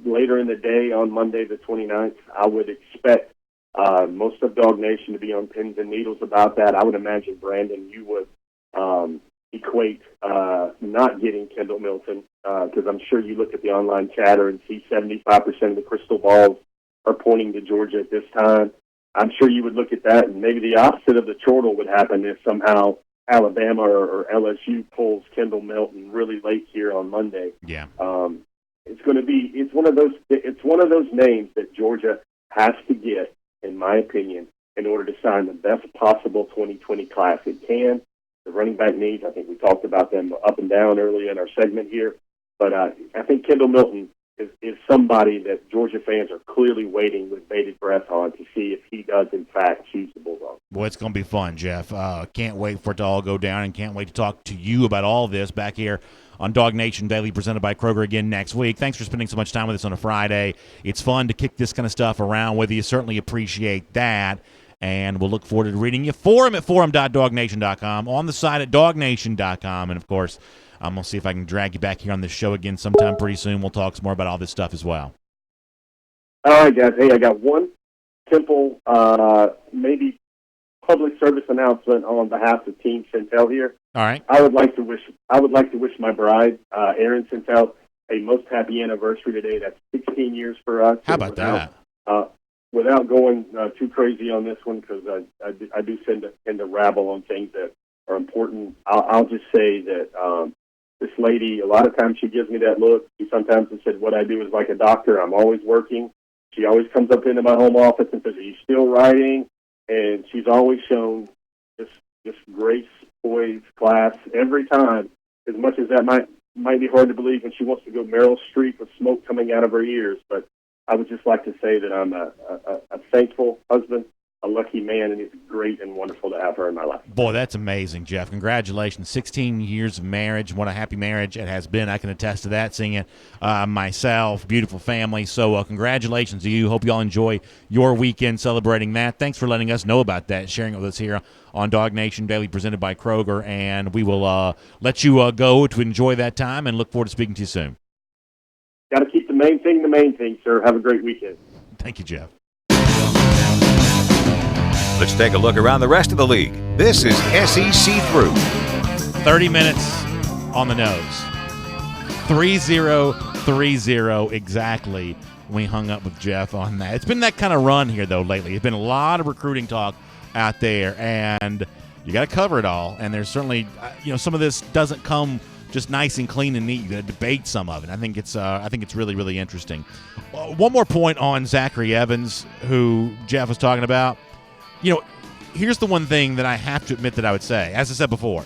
later in the day on Monday the 29th. I would expect most of DawgNation to be on pins and needles about that. I would imagine, Brandon, you would equate not getting Kendall Milton because I'm sure you look at the online chatter and see 75% of the crystal balls are pointing to Georgia at this time. I'm sure you would look at that, and maybe the opposite of the chortle would happen if somehow Alabama or LSU pulls Kendall Milton really late here on Monday. Yeah, it's one of those names that Georgia has to get, in my opinion, in order to sign the best possible 2020 class it can. The running back needs, I think we talked about them up and down early in our segment here, but I think Kendall Milton is somebody that Georgia fans are clearly waiting with bated breath on to see if he does, in fact, choose the Bulldogs. Boy, it's going to be fun, Jeff. Can't wait for it to all go down and can't wait to talk to you about all this back here on DawgNation Daily, presented by Kroger again next week. Thanks for spending so much time with us on a Friday. It's fun to kick this kind of stuff around with you. Certainly appreciate that. And we'll look forward to reading you. Forum at forum.dawgnation.com, on the site at dawgnation.com, and, of course, I'm going to see if I can drag you back here on this show again sometime pretty soon. We'll talk some more about all this stuff as well. All right, guys. Hey, I got one simple, maybe public service announcement on behalf of Team Centel here. All right. I would like to wish my bride, Erin Centel, a most happy anniversary today. That's 16 years for us. How about that? Without going too crazy on this one, because I do tend to rabble on things that are important, I'll just say that this lady, a lot of times she gives me that look. She sometimes has said, what I do is like a doctor. I'm always working. She always comes up into my home office and says, are you still writing? And she's always shown this grace, poise, class every time, as much as that might be hard to believe when she wants to go Meryl Streep with smoke coming out of her ears. But I would just like to say that I'm a thankful husband, a lucky man, and it's great and wonderful to have her in my life. Boy, that's amazing, Jeff. Congratulations. 16 years of marriage. What a happy marriage it has been. I can attest to that, seeing it myself. Beautiful family. So congratulations to you. Hope you all enjoy your weekend celebrating that. Thanks for letting us know about that, sharing it with us here on DawgNation Daily, presented by Kroger. And we will let you go to enjoy that time and look forward to speaking to you soon. Got to keep the main thing, sir. Have a great weekend. Thank you, Jeff. Let's take a look around the rest of the league. This is SEC Through. 30 minutes on the nose. 3-0 exactly. We hung up with Jeff on that. It's been that kind of run here, though, lately. It's been a lot of recruiting talk out there, and you got to cover it all. And there's certainly, some of this doesn't come just nice and clean and neat. You got to debate some of it. I think it's really, really interesting. One more point on Zachary Evans, who Jeff was talking about. Here's the one thing that I have to admit that I would say. As I said before,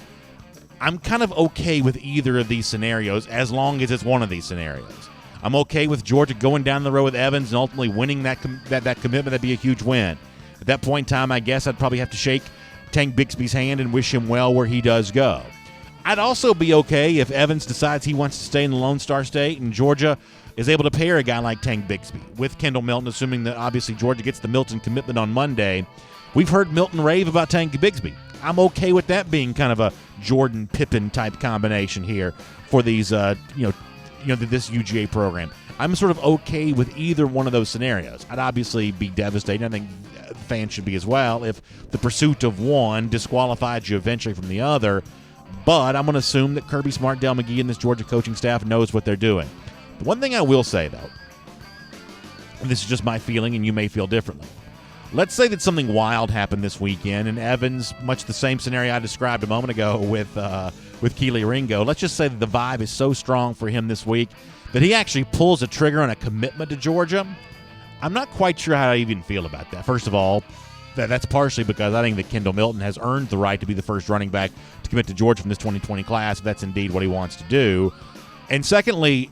I'm kind of okay with either of these scenarios as long as it's one of these scenarios. I'm okay with Georgia going down the road with Evans and ultimately winning that commitment. That'd be a huge win. At that point in time, I guess I'd probably have to shake Tank Bixby's hand and wish him well where he does go. I'd also be okay if Evans decides he wants to stay in the Lone Star State and Georgia is able to pair a guy like Tank Bixby with Kendall Milton, assuming that obviously Georgia gets the Milton commitment on Monday. We've heard Milton rave about Tank Bixby. I'm okay with that being kind of a Jordan Pippen type combination here for these, this UGA program. I'm sort of okay with either one of those scenarios. I'd obviously be devastated. I think fans should be as well if the pursuit of one disqualified you eventually from the other. But I'm going to assume that Kirby Smart, Dale McGee, and this Georgia coaching staff knows what they're doing. The one thing I will say, though, and this is just my feeling and you may feel differently, let's say that something wild happened this weekend and Evans, much the same scenario I described a moment ago with Keely Ringo, let's just say that the vibe is so strong for him this week that he actually pulls a trigger on a commitment to Georgia. I'm not quite sure how I even feel about that. First of all, that's partially because I think that Kendall Milton has earned the right to be the first running back to commit to Georgia from this 2020 class, if that's indeed what he wants to do. And secondly,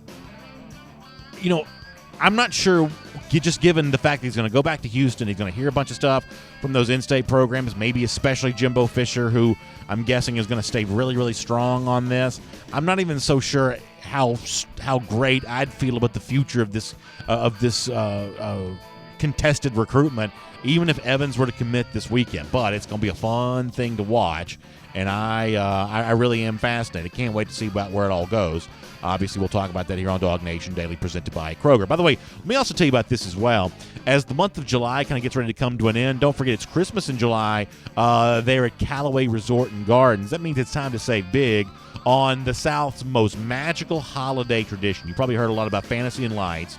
I'm not sure, just given the fact that he's going to go back to Houston, he's going to hear a bunch of stuff from those in-state programs, maybe especially Jimbo Fisher, who I'm guessing is going to stay really, really strong on this. I'm not even so sure how great I'd feel about the future of this contested recruitment, even if Evans were to commit this weekend. But it's going to be a fun thing to watch, and I really am fascinated. Can't wait to see about where it all goes. Obviously, we'll talk about that here on DawgNation Daily, presented by Kroger. By the way, let me also tell you about this as well. As the month of July kind of gets ready to come to an end, don't forget it's Christmas in July there at Callaway Resort and Gardens. That means it's time to save big on the South's most magical holiday tradition. You probably heard a lot about Fantasy and Lights.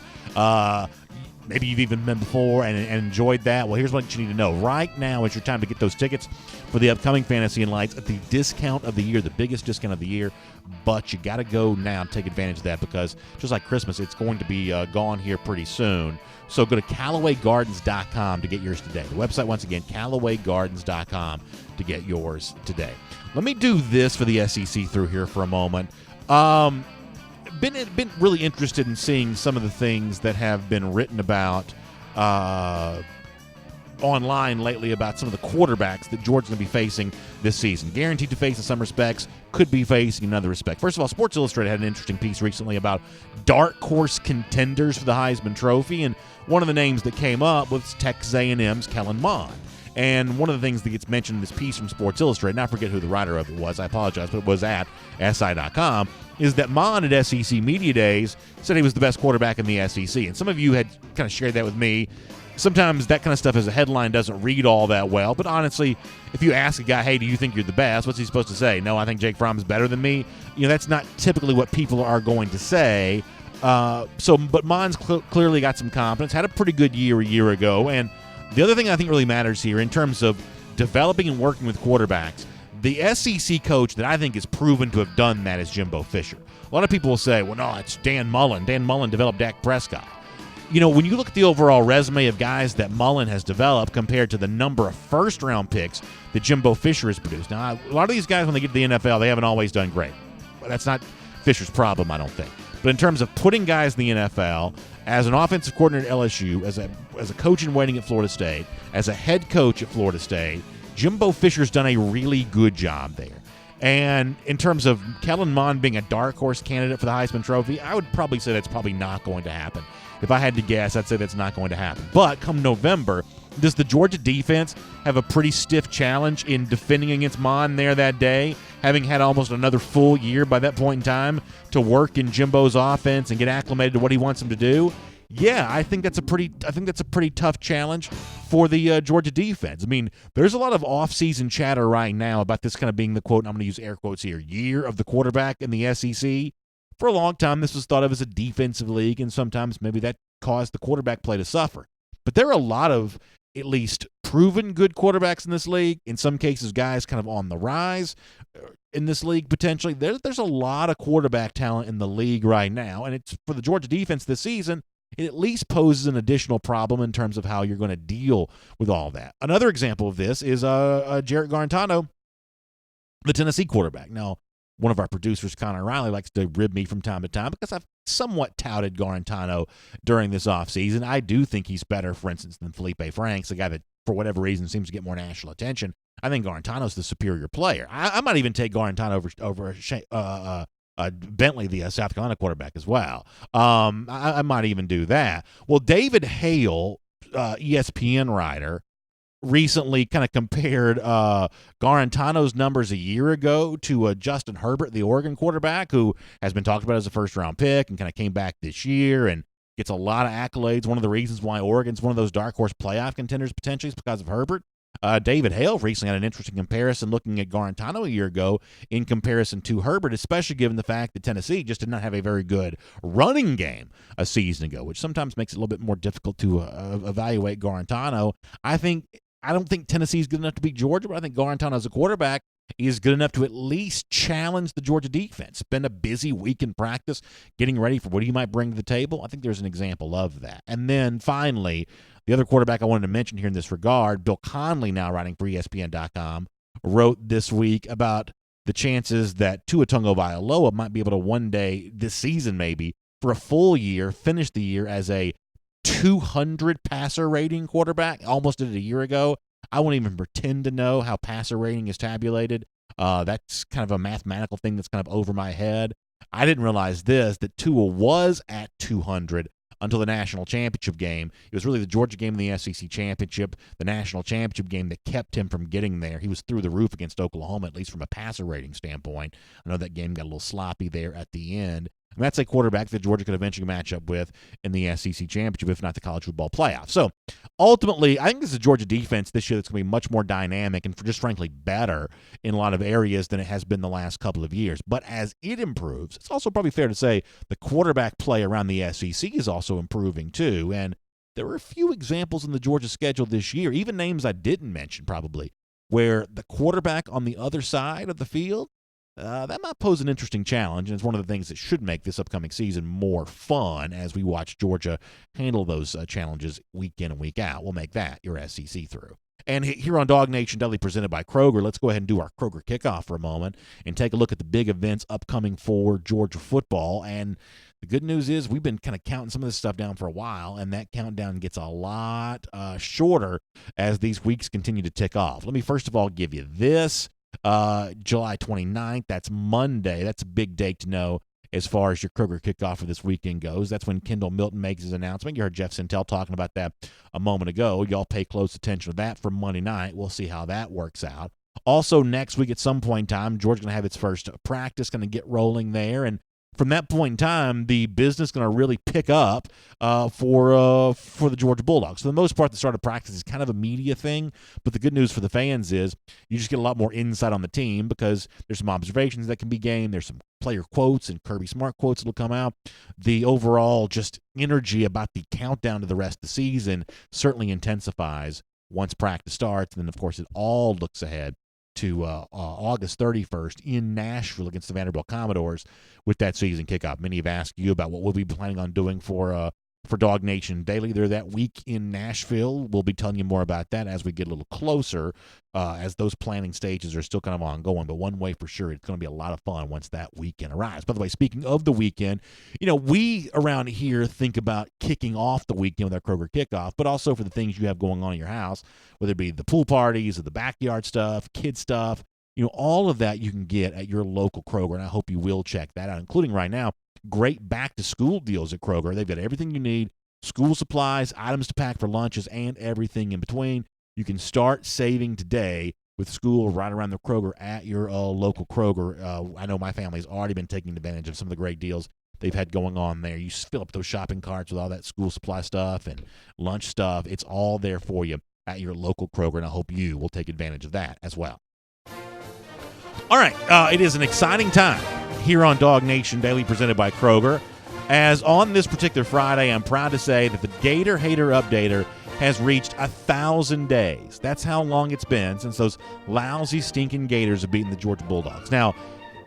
Maybe you've even been before and enjoyed that. Well, here's what you need to know. Right now is your time to get those tickets for the upcoming Fantasy and Lights at the discount of the year, the biggest discount of the year. But you got to go now and take advantage of that because just like Christmas, it's going to be gone here pretty soon. So go to CallawayGardens.com to get yours today. The website, once again, CallawayGardens.com to get yours today. Let me do this for the SEC through here for a moment. Been really interested in seeing some of the things that have been written about online lately about some of the quarterbacks that Georgia's going to be facing this season. Guaranteed to face in some respects, could be facing in other respects. First of all, Sports Illustrated had an interesting piece recently about dark horse contenders for the Heisman Trophy, and one of the names that came up was Texas A&M's Kellen Mond. And one of the things that gets mentioned in this piece from Sports Illustrated, and I forget who the writer of it was, I apologize, but it was at SI.com, is that Mond at SEC Media Days said he was the best quarterback in the SEC. And some of you had kind of shared that with me. Sometimes that kind of stuff as a headline doesn't read all that well. But honestly, if you ask a guy, hey, do you think you're the best? What's he supposed to say? No, I think Jake Fromm is better than me. That's not typically what people are going to say. But Mond's clearly got some confidence, had a pretty good year a year ago. And the other thing I think really matters here in terms of developing and working with quarterbacks, the SEC coach that I think is proven to have done that is Jimbo Fisher. A lot of people will say, well, no, it's Dan Mullen. Dan Mullen developed Dak Prescott. When you look at the overall resume of guys that Mullen has developed compared to the number of first-round picks that Jimbo Fisher has produced. Now, a lot of these guys, when they get to the NFL, they haven't always done great. But that's not Fisher's problem, I don't think. But in terms of putting guys in the NFL, as an offensive coordinator at LSU, as a coach in waiting at Florida State, as a head coach at Florida State, Jimbo Fisher's done a really good job there. And in terms of Kellen Mond being a dark horse candidate for the Heisman Trophy, I would probably say that's probably not going to happen. If I had to guess, I'd say that's not going to happen. But come November, does the Georgia defense have a pretty stiff challenge in defending against Mond there that day, having had almost another full year by that point in time to work in Jimbo's offense and get acclimated to what he wants him to do? Yeah, I think that's a pretty tough challenge for the Georgia defense. I mean, there's a lot of off-season chatter right now about this kind of being the quote, and I'm going to use air quotes here, year of the quarterback in the SEC. For a long time, this was thought of as a defensive league, and sometimes maybe that caused the quarterback play to suffer. But there are a lot of at least proven good quarterbacks in this league. In some cases, guys kind of on the rise in this league potentially. There's a lot of quarterback talent in the league right now, and it's for the Georgia defense this season. It at least poses an additional problem in terms of how you're going to deal with all that. Another example of this is Jarrett Garantano, the Tennessee quarterback. Now, one of our producers, Connor Riley, likes to rib me from time to time because I've somewhat touted Garantano during this offseason. I do think he's better, for instance, than Felipe Franks, a guy that, for whatever reason, seems to get more national attention. I think Garantano's the superior player. I might even take Garantano over Bentley, the South Carolina quarterback, as well. I might even do that. Well, David Hale, ESPN writer, recently kind of compared Garantano's numbers a year ago to Justin Herbert, the Oregon quarterback, who has been talked about as a first-round pick and kind of came back this year and gets a lot of accolades. One of the reasons why Oregon's one of those dark horse playoff contenders potentially is because of Herbert. David Hale recently had an interesting comparison looking at Garantano a year ago in comparison to Herbert, especially given the fact that Tennessee just did not have a very good running game a season ago, which sometimes makes it a little bit more difficult to evaluate Garantano. I don't think Tennessee is good enough to beat Georgia, but I think Garantano as a quarterback is good enough to at least challenge the Georgia defense. Spend a busy week in practice getting ready for what he might bring to the table. I think there's an example of that. And then finally, the other quarterback I wanted to mention here in this regard, Bill Conley, now writing for ESPN.com, wrote this week about the chances that Tua Tagovailoa might be able to one day, this season maybe, for a full year, finish the year as a 200 passer rating quarterback. Almost did it a year ago. I won't even pretend to know how passer rating is tabulated. That's kind of a mathematical thing that's kind of over my head. I didn't realize that Tua was at 200 until the national championship game. It was really the Georgia game in the SEC championship, the national championship game, that kept him from getting there. He was through the roof against Oklahoma, at least from a passer rating standpoint. I know that game got a little sloppy there at the end. And that's a quarterback that Georgia could eventually match up with in the SEC championship, if not the college football playoff. So ultimately, I think this is a Georgia defense this year that's going to be much more dynamic and just frankly better in a lot of areas than it has been the last couple of years. But as it improves, it's also probably fair to say the quarterback play around the SEC is also improving too. And there were a few examples in the Georgia schedule this year, even names I didn't mention probably, where the quarterback on the other side of the field, that might pose an interesting challenge, and it's one of the things that should make this upcoming season more fun as we watch Georgia handle those challenges week in and week out. We'll make that your SEC through. And here on DawgNation Daily, presented by Kroger, let's go ahead and do our Kroger kickoff for a moment and take a look at the big events upcoming for Georgia football. And the good news is we've been kind of counting some of this stuff down for a while, and that countdown gets a lot shorter as these weeks continue to tick off. Let me first of all give you this. July 29th, that's Monday. That's a big date to know as far as your Kroger kickoff for this weekend goes. That's when Kendall Milton makes his announcement. You heard Jeff Sintel talking about that a moment ago. Y'all pay close attention to that for Monday night. We'll see how that works out. Also, next week at some point in time, Georgia's going to have its first practice, going to get rolling there. And from that point in time, the business is going to really pick up for the Georgia Bulldogs. For the most part, the start of practice is kind of a media thing, but the good news for the fans is you just get a lot more insight on the team because there's some observations that can be gained. There's some player quotes and Kirby Smart quotes that will come out. The overall just energy about the countdown to the rest of the season certainly intensifies once practice starts. And then, of course, it all looks ahead to August 31st in Nashville against the Vanderbilt Commodores with that season kickoff. Many have asked you about what we'll be planning on doing for DawgNation Daily. They're that week in Nashville. We'll be telling you more about that as we get a little closer, as those planning stages are still kind of ongoing. But one way for sure, it's going to be a lot of fun once that weekend arrives. By the way, speaking of the weekend, we around here think about kicking off the weekend with our Kroger kickoff, but also for the things you have going on in your house, whether it be the pool parties or the backyard stuff, kid stuff. All of that you can get at your local Kroger, and I hope you will check that out, including right now, great back-to-school deals at Kroger. They've got everything you need, school supplies, items to pack for lunches, and everything in between. You can start saving today with school right around the Kroger at your local Kroger. I know my family's already been taking advantage of some of the great deals they've had going on there. You just fill up those shopping carts with all that school supply stuff and lunch stuff. It's all there for you at your local Kroger, and I hope you will take advantage of that as well. All right, it is an exciting time here on DawgNation Daily, presented by Kroger. As on this particular Friday, I'm proud to say that the Gator Hater Updater has reached 1,000 days. That's how long it's been since those lousy, stinking Gators have beaten the Georgia Bulldogs. Now,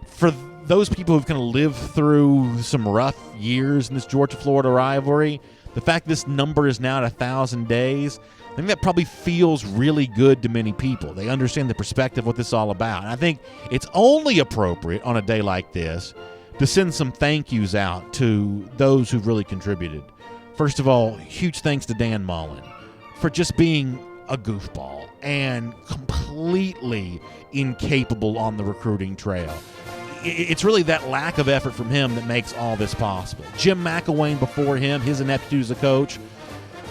for those people who've kind of lived through some rough years in this Georgia-Florida rivalry, the fact this number is now at 1,000 days, I think that probably feels really good to many people. They understand the perspective of what this is all about. And I think it's only appropriate on a day like this to send some thank yous out to those who've really contributed. First of all, huge thanks to Dan Mullen for just being a goofball and completely incapable on the recruiting trail. It's really that lack of effort from him that makes all this possible. Jim McElwain before him, his ineptitude as a coach,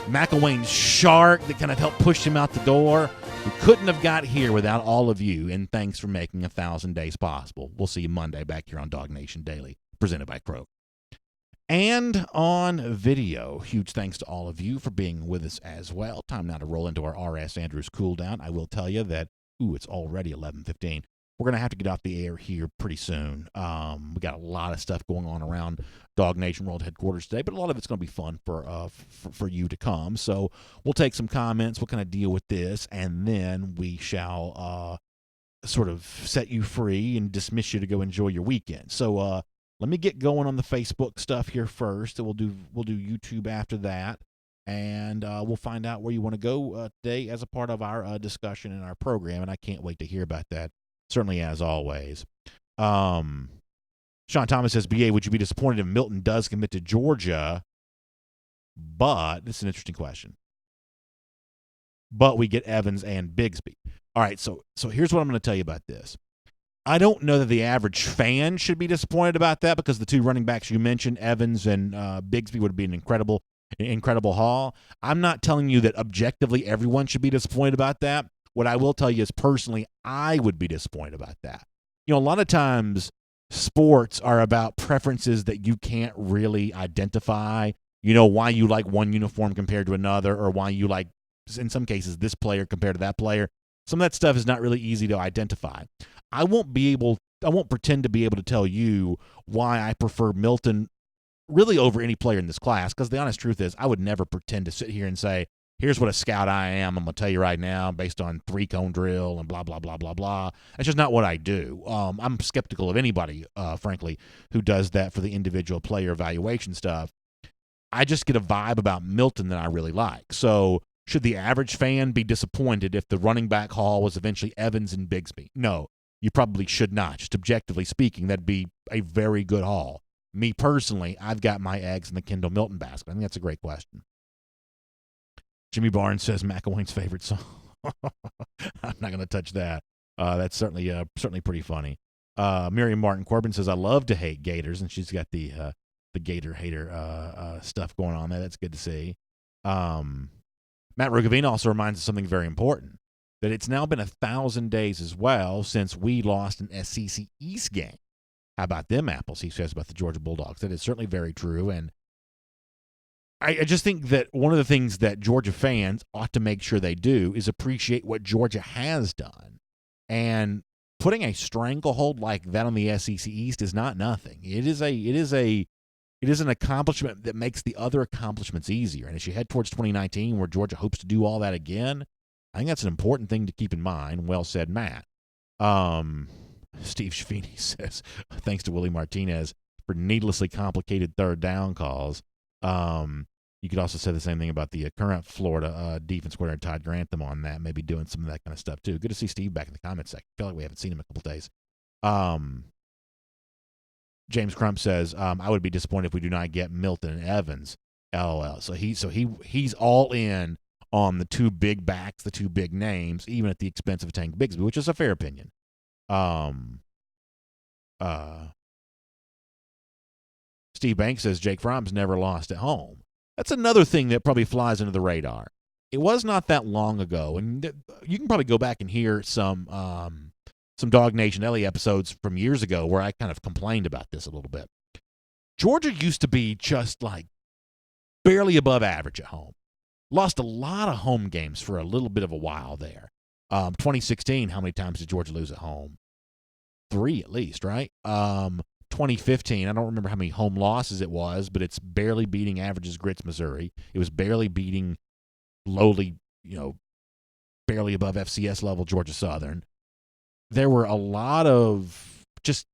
McElwain's shark that kind of helped push him out the door. We couldn't have got here without all of you, and thanks for making 1,000 days possible. We'll see you Monday back here on DawgNation Daily, presented by Kroger. and on video. Huge thanks to all of you for being with us as well. Time now to roll into our R.S. Andrews cool down. I will tell you that, it's already 11:15. We're going to have to get off the air here pretty soon. We got a lot of stuff going on around DawgNation World Headquarters today, but a lot of it's going to be fun for you to come. So we'll take some comments. We'll kind of deal with this, and then we shall sort of set you free and dismiss you to go enjoy your weekend. So let me get going on the Facebook stuff here first. We'll do YouTube after that, and we'll find out where you want to go today as a part of our discussion in our program, and I can't wait to hear about that. Certainly, as always. Sean Thomas says, BA, would you be disappointed if Milton does commit to Georgia? But, this is an interesting question. But we get Evans and Bigsby. All right, so here's what I'm going to tell you about this. I don't know that the average fan should be disappointed about that, because the two running backs you mentioned, Evans and Bigsby, would be an incredible haul. I'm not telling you that objectively everyone should be disappointed about that. What I will tell you is personally, I would be disappointed about that. A lot of times sports are about preferences that you can't really identify. Why you like one uniform compared to another, or why you like, in some cases, this player compared to that player. Some of that stuff is not really easy to identify. I won't pretend to be able to tell you why I prefer Milton really over any player in this class, because the honest truth is I would never pretend to sit here and say, here's what a scout I am. I'm going to tell you right now based on 3-cone drill and blah, blah, blah, blah, blah. That's just not what I do. I'm skeptical of anybody, frankly, who does that for the individual player evaluation stuff. I just get a vibe about Milton that I really like. So should the average fan be disappointed if the running back haul was eventually Evans and Bigsby? No, you probably should not. Just objectively speaking, that'd be a very good haul. Me personally, I've got my eggs in the Kendall Milton basket. I think that's a great question. Jimmy Barnes says McElwain's favorite song. I'm not going to touch that. That's certainly pretty funny. Miriam Martin Corbin says, I love to hate Gators, and she's got the Gator hater stuff going on there. That's good to see. Matt Rugavine also reminds us of something very important, that it's now been 1,000 days as well since we lost an SEC East game. How about them apples, he says about the Georgia Bulldogs. That is certainly very true, and I just think that one of the things that Georgia fans ought to make sure they do is appreciate what Georgia has done. And putting a stranglehold like that on the SEC East is not nothing. It is an accomplishment that makes the other accomplishments easier. And as you head towards 2019, where Georgia hopes to do all that again, I think that's an important thing to keep in mind. Well said, Matt. Steve Schiavini says, thanks to Willie Martinez for needlessly complicated third down calls. You could also say the same thing about the current Florida defense coordinator, Todd Grantham, on that, maybe doing some of that kind of stuff too. Good to see Steve back in the comments section. I feel like we haven't seen him in a couple days. James Crump says, I would be disappointed if we do not get Milton and Evans. LOL. So he's all in on the two big backs, the two big names, even at the expense of Tank Bigsby, which is a fair opinion. Steve Banks says Jake Fromm's never lost at home. That's another thing that probably flies under the radar. It was not that long ago, and you can probably go back and hear some DawgNation Ellie episodes from years ago where I kind of complained about this a little bit. Georgia used to be just like barely above average at home. Lost a lot of home games for a little bit of a while there. 2016, how many times did Georgia lose at home? 3 at least, right? 2015, I don't remember how many home losses it was, but it's barely beating Averages Grits, Missouri. It was barely beating lowly, barely above FCS level Georgia Southern. There were a lot of just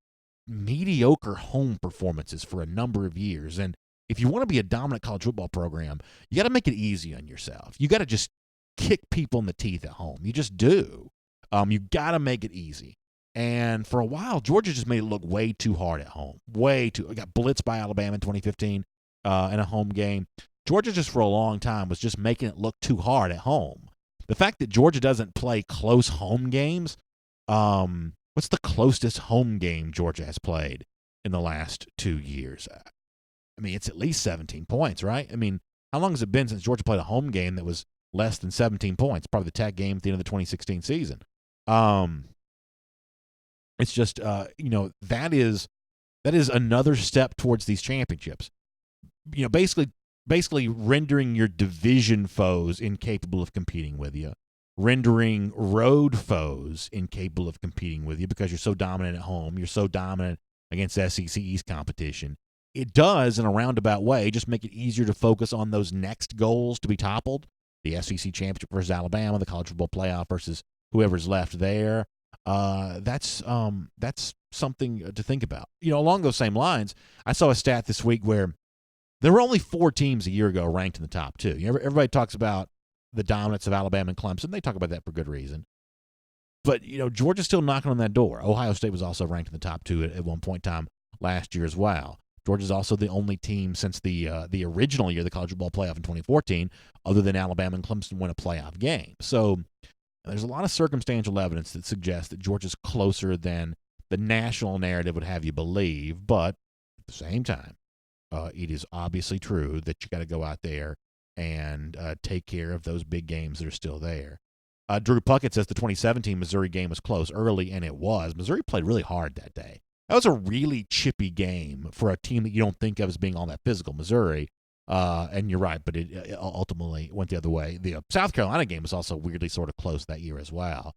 mediocre home performances for a number of years. And if you want to be a dominant college football program, you got to make it easy on yourself. You got to just kick people in the teeth at home. You just do. You got to make it easy. And for a while, Georgia just made it look way too hard at home. Way too. It got blitzed by Alabama in 2015 in a home game. Georgia just for a long time was just making it look too hard at home. The fact that Georgia doesn't play close home games, what's the closest home game Georgia has played in the last 2 years? I mean, it's at least 17 points, right? I mean, how long has it been since Georgia played a home game that was less than 17 points? Probably the Tech game at the end of the 2016 season. It's just, that is another step towards these championships. basically rendering your division foes incapable of competing with you, rendering road foes incapable of competing with you because you're so dominant at home, you're so dominant against SEC East competition. It does, in a roundabout way, just make it easier to focus on those next goals to be toppled, the SEC championship versus Alabama, the college football playoff versus whoever's left there. That's something to think about. Along those same lines, I saw a stat this week where there were only 4 teams a year ago ranked in the top 2. Everybody talks about the dominance of Alabama and Clemson. They talk about that for good reason. But, Georgia's still knocking on that door. Ohio State was also ranked in the top 2 at one point in time last year as well. Georgia's also the only team since the original year, the college football playoff in 2014, other than Alabama and Clemson, win a playoff game. So there's a lot of circumstantial evidence that suggests that Georgia's closer than the national narrative would have you believe. But at the same time, it is obviously true that you got to go out there and take care of those big games that are still there. Drew Puckett says the 2017 Missouri game was close early, and it was. Missouri played really hard that day. That was a really chippy game for a team that you don't think of as being all that physical, Missouri. And you're right, but it ultimately went the other way. The South Carolina game was also weirdly sort of close that year as well.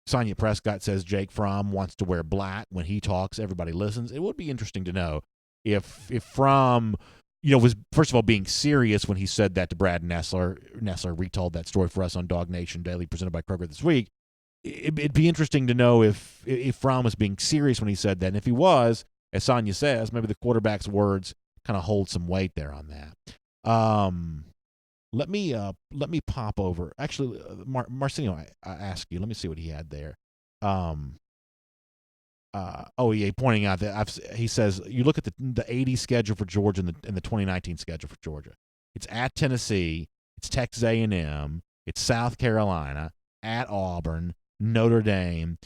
Sonia Prescott says Jake Fromm wants to wear black when he talks. Everybody listens. It would be interesting to know if Fromm, was first of all being serious when he said that to Brad Nessler. Nessler retold that story for us on DawgNation Daily, presented by Kroger this week. It'd be interesting to know if Fromm was being serious when he said that, and if he was, as Sonia says, maybe the quarterback's words kind of hold some weight there on that. Let me pop over. Actually, Marcinio, I asked you. Let me see what he had there. Pointing out that he says you look at the 80 schedule for Georgia and the 2019 schedule for Georgia. It's at Tennessee, it's Texas A&M, it's South Carolina, at Auburn, Notre Dame.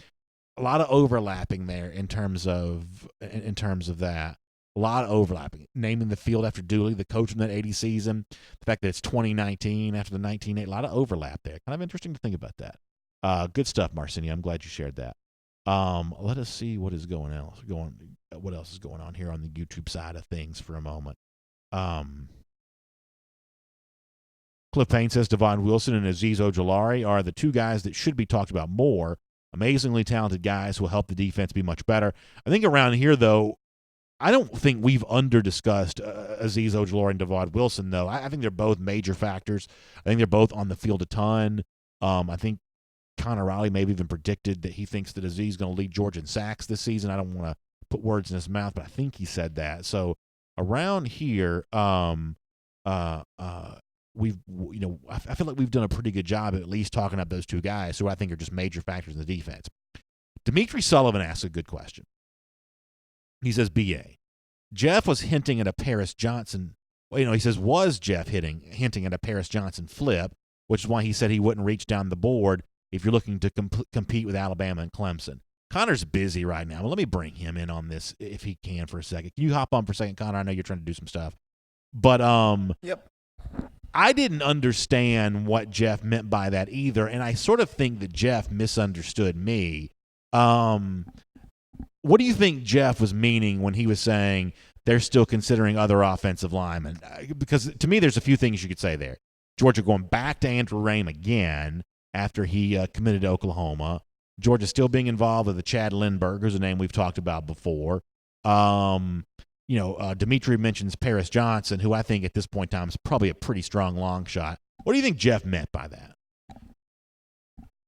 A lot of overlapping there in terms of that. A lot of overlapping. Naming the field after Dooley, the coach in that 80 season. The fact that it's 2019 after the 1980. A lot of overlap there. Kind of interesting to think about that. Good stuff, Marcinia. I'm glad you shared that. Let us see what else is going on here on the YouTube side of things for a moment. Cliff Payne says Devon Wilson and Azeez Ojulari are the 2 guys that should be talked about more. Amazingly talented guys who will help the defense be much better. I think around here, though, I don't think we've under-discussed Azeez Ojulari and Devon Wilson, though. I think they're both major factors. I think they're both on the field a ton. I think Connor Riley maybe even predicted that he thinks that Azeez is going to lead Georgia in sacks this season. I don't want to put words in his mouth, but I think he said that. So around here, we've, I feel like we've done a pretty good job at least talking up those 2 guys who I think are just major factors in the defense. Dimitri Sullivan asks a good question. He says, BA, Jeff was hinting at a Paris Johnson. He says, was Jeff hinting at a Paris Johnson flip, which is why he said he wouldn't reach down the board if you're looking to compete with Alabama and Clemson. Connor's busy right now. Well, let me bring him in on this if he can for a second. Can you hop on for a second, Connor? I know you're trying to do some stuff. But Yep. I didn't understand what Jeff meant by that either, and I sort of think that Jeff misunderstood me. What do you think Jeff was meaning when he was saying they're still considering other offensive linemen? Because to me, there's a few things you could say there. Georgia going back to Andrew Rame again after he committed to Oklahoma. Georgia still being involved with the Chad Lindbergh, who's a name we've talked about before. Dimitri mentions Paris Johnson, who I think at this point in time is probably a pretty strong long shot. What do you think Jeff meant by that?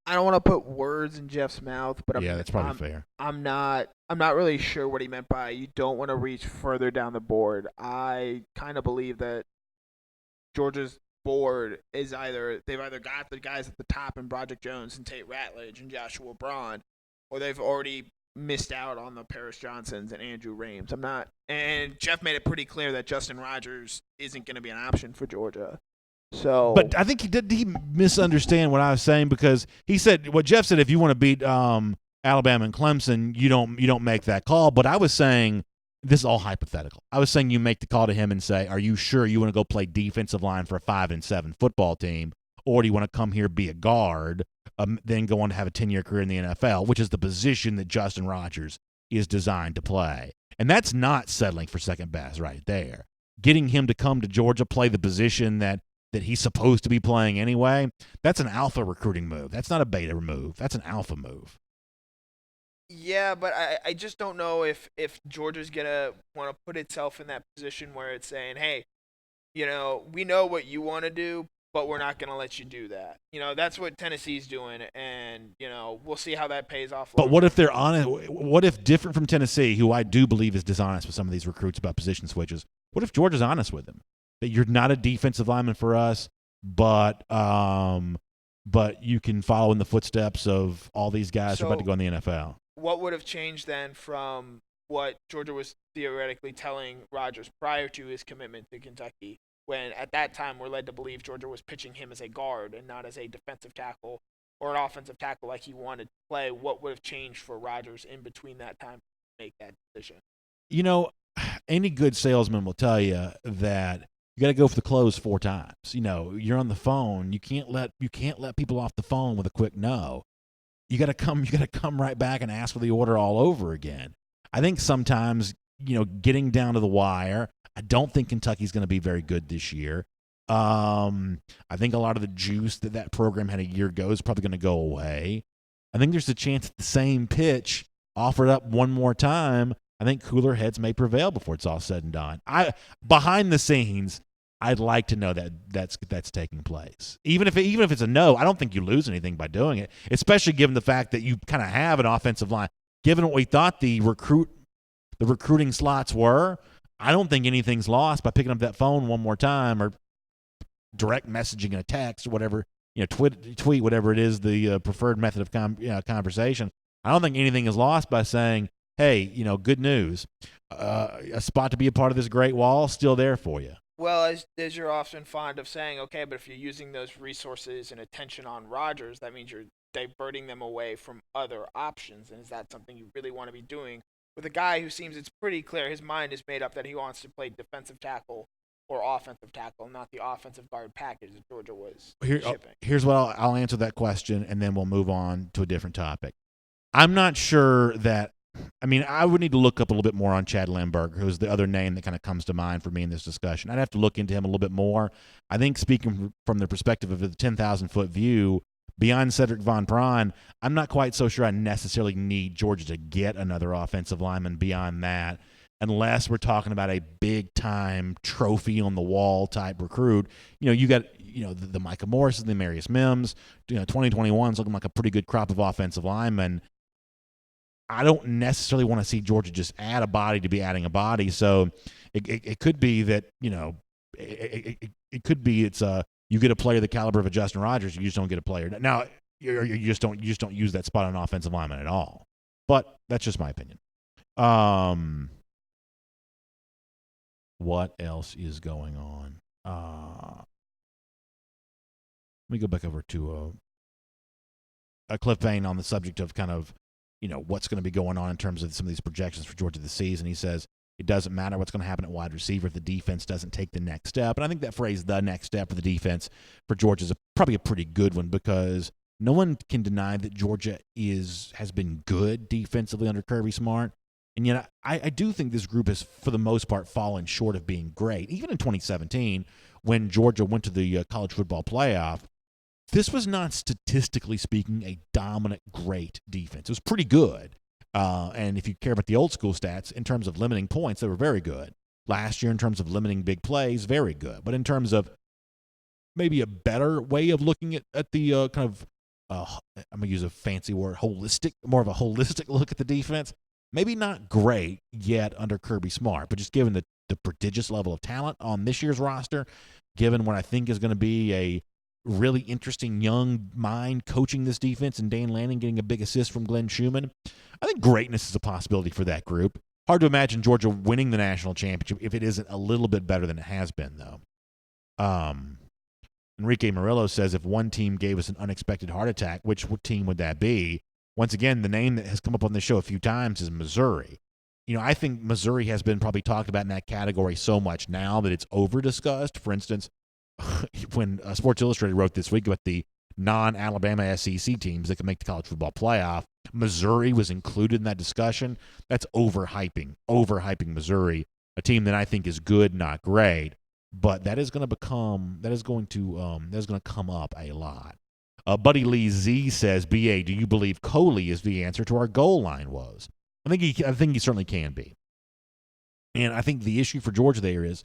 I don't want to put words in Jeff's mouth, but that's probably fair. I'm not really sure what he meant by you don't want to reach further down the board. I kind of believe that Georgia's board is they've either got the guys at the top in Broderick Jones and Tate Ratledge and Joshua Braun, or they've already missed out on the Paris Johnsons and Andrew Rames. And Jeff made it pretty clear that Justin Rogers isn't going to be an option for Georgia. So, but I think he misunderstand what I was saying, because he said what Jeff said. If you want to beat Alabama and Clemson, you don't make that call. But I was saying this is all hypothetical. I was saying you make the call to him and say, "Are you sure you want to go play defensive line for a 5-7 football team, or do you want to come here be a guard, then go on to have a 10-year career in the NFL, which is the position that Justin Rogers is designed to play?" And that's not settling for second best right there. Getting him to come to Georgia, play the position that he's supposed to be playing anyway, that's an alpha recruiting move. That's not a beta move. That's an alpha move. Yeah, but I just don't know if Georgia's going to want to put itself in that position where it's saying, hey, we know what you want to do, but we're not going to let you do that. That's what Tennessee's doing, and, we'll see how that pays off. But what if they're honest? What if, different from Tennessee, who I do believe is dishonest with some of these recruits about position switches, what if Georgia's honest with them? That you're not a defensive lineman for us, but you can follow in the footsteps of all these guys who are about to go in the NFL. What would have changed then from what Georgia was theoretically telling Rodgers prior to his commitment to Kentucky, when at that time we're led to believe Georgia was pitching him as a guard and not as a defensive tackle or an offensive tackle like he wanted to play? What would have changed for Rodgers in between that time to make that decision? Any good salesman will tell you that you got to go for the close 4 times. You're on the phone. You can't let people off the phone with a quick no. You got to come right back and ask for the order all over again. I think sometimes, getting down to the wire, I don't think Kentucky's going to be very good this year. I think a lot of the juice that program had a year ago is probably going to go away. I think there's a chance that the same pitch offered up one more time, I think cooler heads may prevail before it's all said and done. Behind the scenes, I'd like to know that's taking place. Even if it's a no, I don't think you lose anything by doing it, especially given the fact that you kind of have an offensive line. Given what we thought the recruiting slots were, I don't think anything's lost by picking up that phone one more time or direct messaging in a text or whatever, tweet whatever it is, the preferred method of conversation. I don't think anything is lost by saying, hey, good news. A spot to be a part of this great wall still there for you. Well, as you're often fond of saying, okay, but if you're using those resources and attention on Rodgers, that means you're diverting them away from other options. And is that something you really want to be doing with a guy who seems it's pretty clear his mind is made up that he wants to play defensive tackle or offensive tackle, not the offensive guard package that Georgia was shipping? Here's what I'll answer that question, and then we'll move on to a different topic. I'm not sure that I would need to look up a little bit more on Chad Lindbergh, who's the other name that kind of comes to mind for me in this discussion. I'd have to look into him a little bit more. I think speaking from the perspective of the 10,000-foot view, beyond Cedric Von Prawn, I'm not quite so sure I necessarily need Georgia to get another offensive lineman beyond that, unless we're talking about a big-time trophy-on-the-wall type recruit. You got the Micah Morris and the Marius Mims. 2021 is looking like a pretty good crop of offensive linemen. I don't necessarily want to see Georgia just add a body to be adding a body. So it could be that, it could be it's you get a player the caliber of a Justin Rogers, you just don't get a player. Now you just don't use that spot on offensive lineman at all. But that's just my opinion. What else is going on? Let me go back over to a Cliff Bain on the subject of kind of, what's going to be going on in terms of some of these projections for Georgia this season. He says it doesn't matter what's going to happen at wide receiver if the defense doesn't take the next step. And I think that phrase, the next step for the defense for Georgia, is probably a pretty good one, because no one can deny that Georgia has been good defensively under Kirby Smart. And yet I do think this group has, for the most part, fallen short of being great. Even in 2017, when Georgia went to the college football playoff, this was not, statistically speaking, a dominant, great defense. It was pretty good. And if you care about the old school stats, in terms of limiting points, they were very good. Last year, in terms of limiting big plays, very good. But in terms of maybe a better way of looking at the kind of, I'm going to use a fancy word, more of a holistic look at the defense, maybe not great yet under Kirby Smart, but just given the prodigious level of talent on this year's roster, given what I think is going to be a really interesting young mind coaching this defense, and Dan Lanning getting a big assist from Glenn Schumann, I think greatness is a possibility for that group. Hard to imagine Georgia winning the national championship if it isn't a little bit better than it has been, though. Enrique Murillo says, if one team gave us an unexpected heart attack, which team would that be? Once again, the name that has come up on this show a few times is Missouri. I think Missouri has been probably talked about in that category so much now that it's over-discussed. For instance, when Sports Illustrated wrote this week about the non-Alabama SEC teams that can make the college football playoff, Missouri was included in that discussion. That's overhyping Missouri, a team that I think is good, not great, but that is going to come up a lot. Buddy Lee Z says, "BA, do you believe Coley is the answer to our goal line woes?" I think he certainly can be. And I think the issue for Georgia there is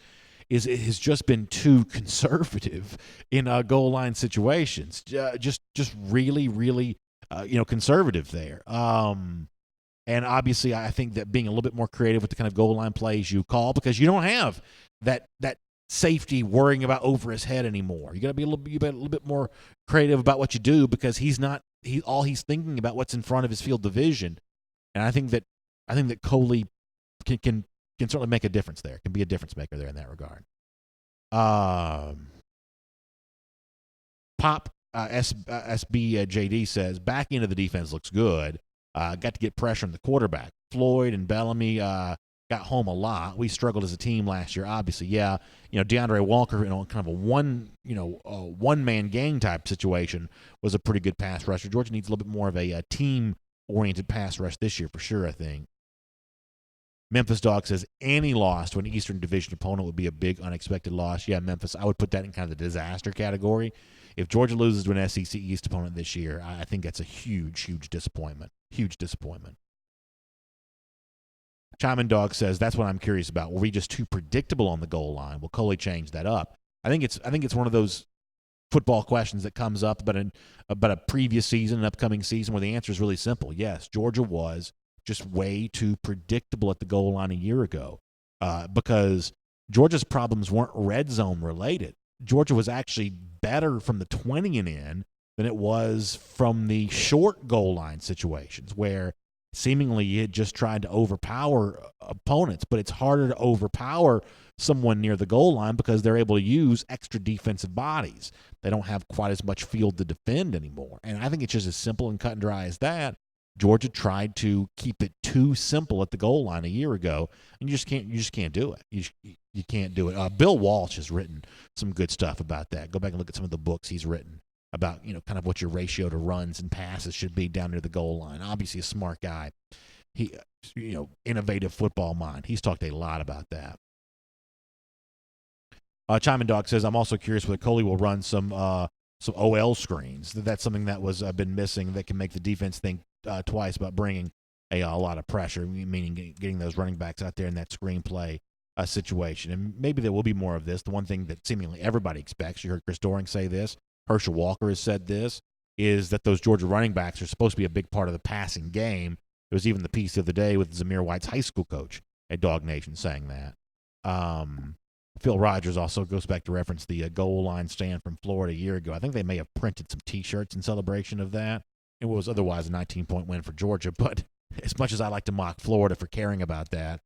it has just been too conservative in goal line situations. Just really, really, conservative there. And obviously, I think that being a little bit more creative with the kind of goal line plays you call, because you don't have that safety worrying about over his head anymore. You got to be a little bit more creative about what you do, because he's thinking about what's in front of his field of vision. And I think that Coley can certainly make a difference there. Can be a difference maker there in that regard. SBJD says, back into the defense looks good. Got to get pressure on the quarterback. Floyd and Bellamy got home a lot. We struggled as a team last year, obviously. Yeah, DeAndre Walker, kind of a one-man gang type situation, was a pretty good pass rusher. Georgia needs a little bit more of a team-oriented pass rush this year for sure, I think. Memphis Dog says any loss to an Eastern Division opponent would be a big unexpected loss. Yeah, Memphis, I would put that in kind of the disaster category. If Georgia loses to an SEC East opponent this year, I think that's a huge, huge disappointment. Huge disappointment. Chime Dog says, that's what I'm curious about. Were we just too predictable on the goal line? Will Coley change that up? I think it's one of those football questions that comes up about a previous season, an upcoming season, where the answer is really simple. Yes, Georgia was just way too predictable at the goal line a year ago, because Georgia's problems weren't red zone related. Georgia was actually better from the 20 and in than it was from the short goal line situations, where seemingly you had just tried to overpower opponents. But it's harder to overpower someone near the goal line because they're able to use extra defensive bodies. They don't have quite as much field to defend anymore. And I think it's just as simple and cut and dry as that. Georgia tried to keep it too simple at the goal line a year ago, and you just can't do it. You can't do it. Bill Walsh has written some good stuff about that. Go back and look at some of the books he's written about, kind of what your ratio to runs and passes should be down near the goal line. Obviously a smart guy. He, innovative football mind. He's talked a lot about that. Chime Dog says, I'm also curious whether Coley will run some OL screens. That's something that was been missing that can make the defense think twice about bringing a lot of pressure, meaning getting those running backs out there in that screenplay situation. And maybe there will be more of this. The one thing that seemingly everybody expects, you heard Chris Doering say this, Herschel Walker has said this, is that those Georgia running backs are supposed to be a big part of the passing game. There was even the piece the other day with Zamir White's high school coach at DawgNation saying that. Phil Rogers also goes back to reference the goal line stand from Florida a year ago. I think they may have printed some T-shirts in celebration of that. It was otherwise a 19-point win for Georgia, but as much as I like to mock Florida for caring about that,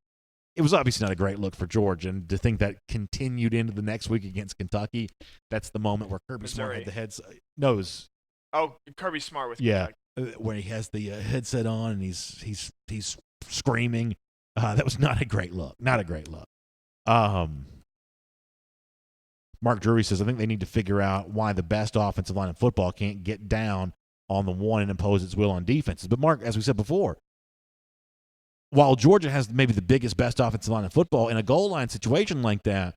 it was obviously not a great look for Georgia. And to think that continued into the next week against Kentucky, that's the moment where Kirby Smart had the nose. Oh, Kirby Smart with Kentucky. Where he has the headset on and he's screaming. That was not a great look. Not a great look. Mark Drury says, I think they need to figure out why the best offensive line in football can't get down on the one and impose its will on defenses. But Mark, as we said before, while Georgia has maybe the biggest, best offensive line in football, in a goal line situation like that,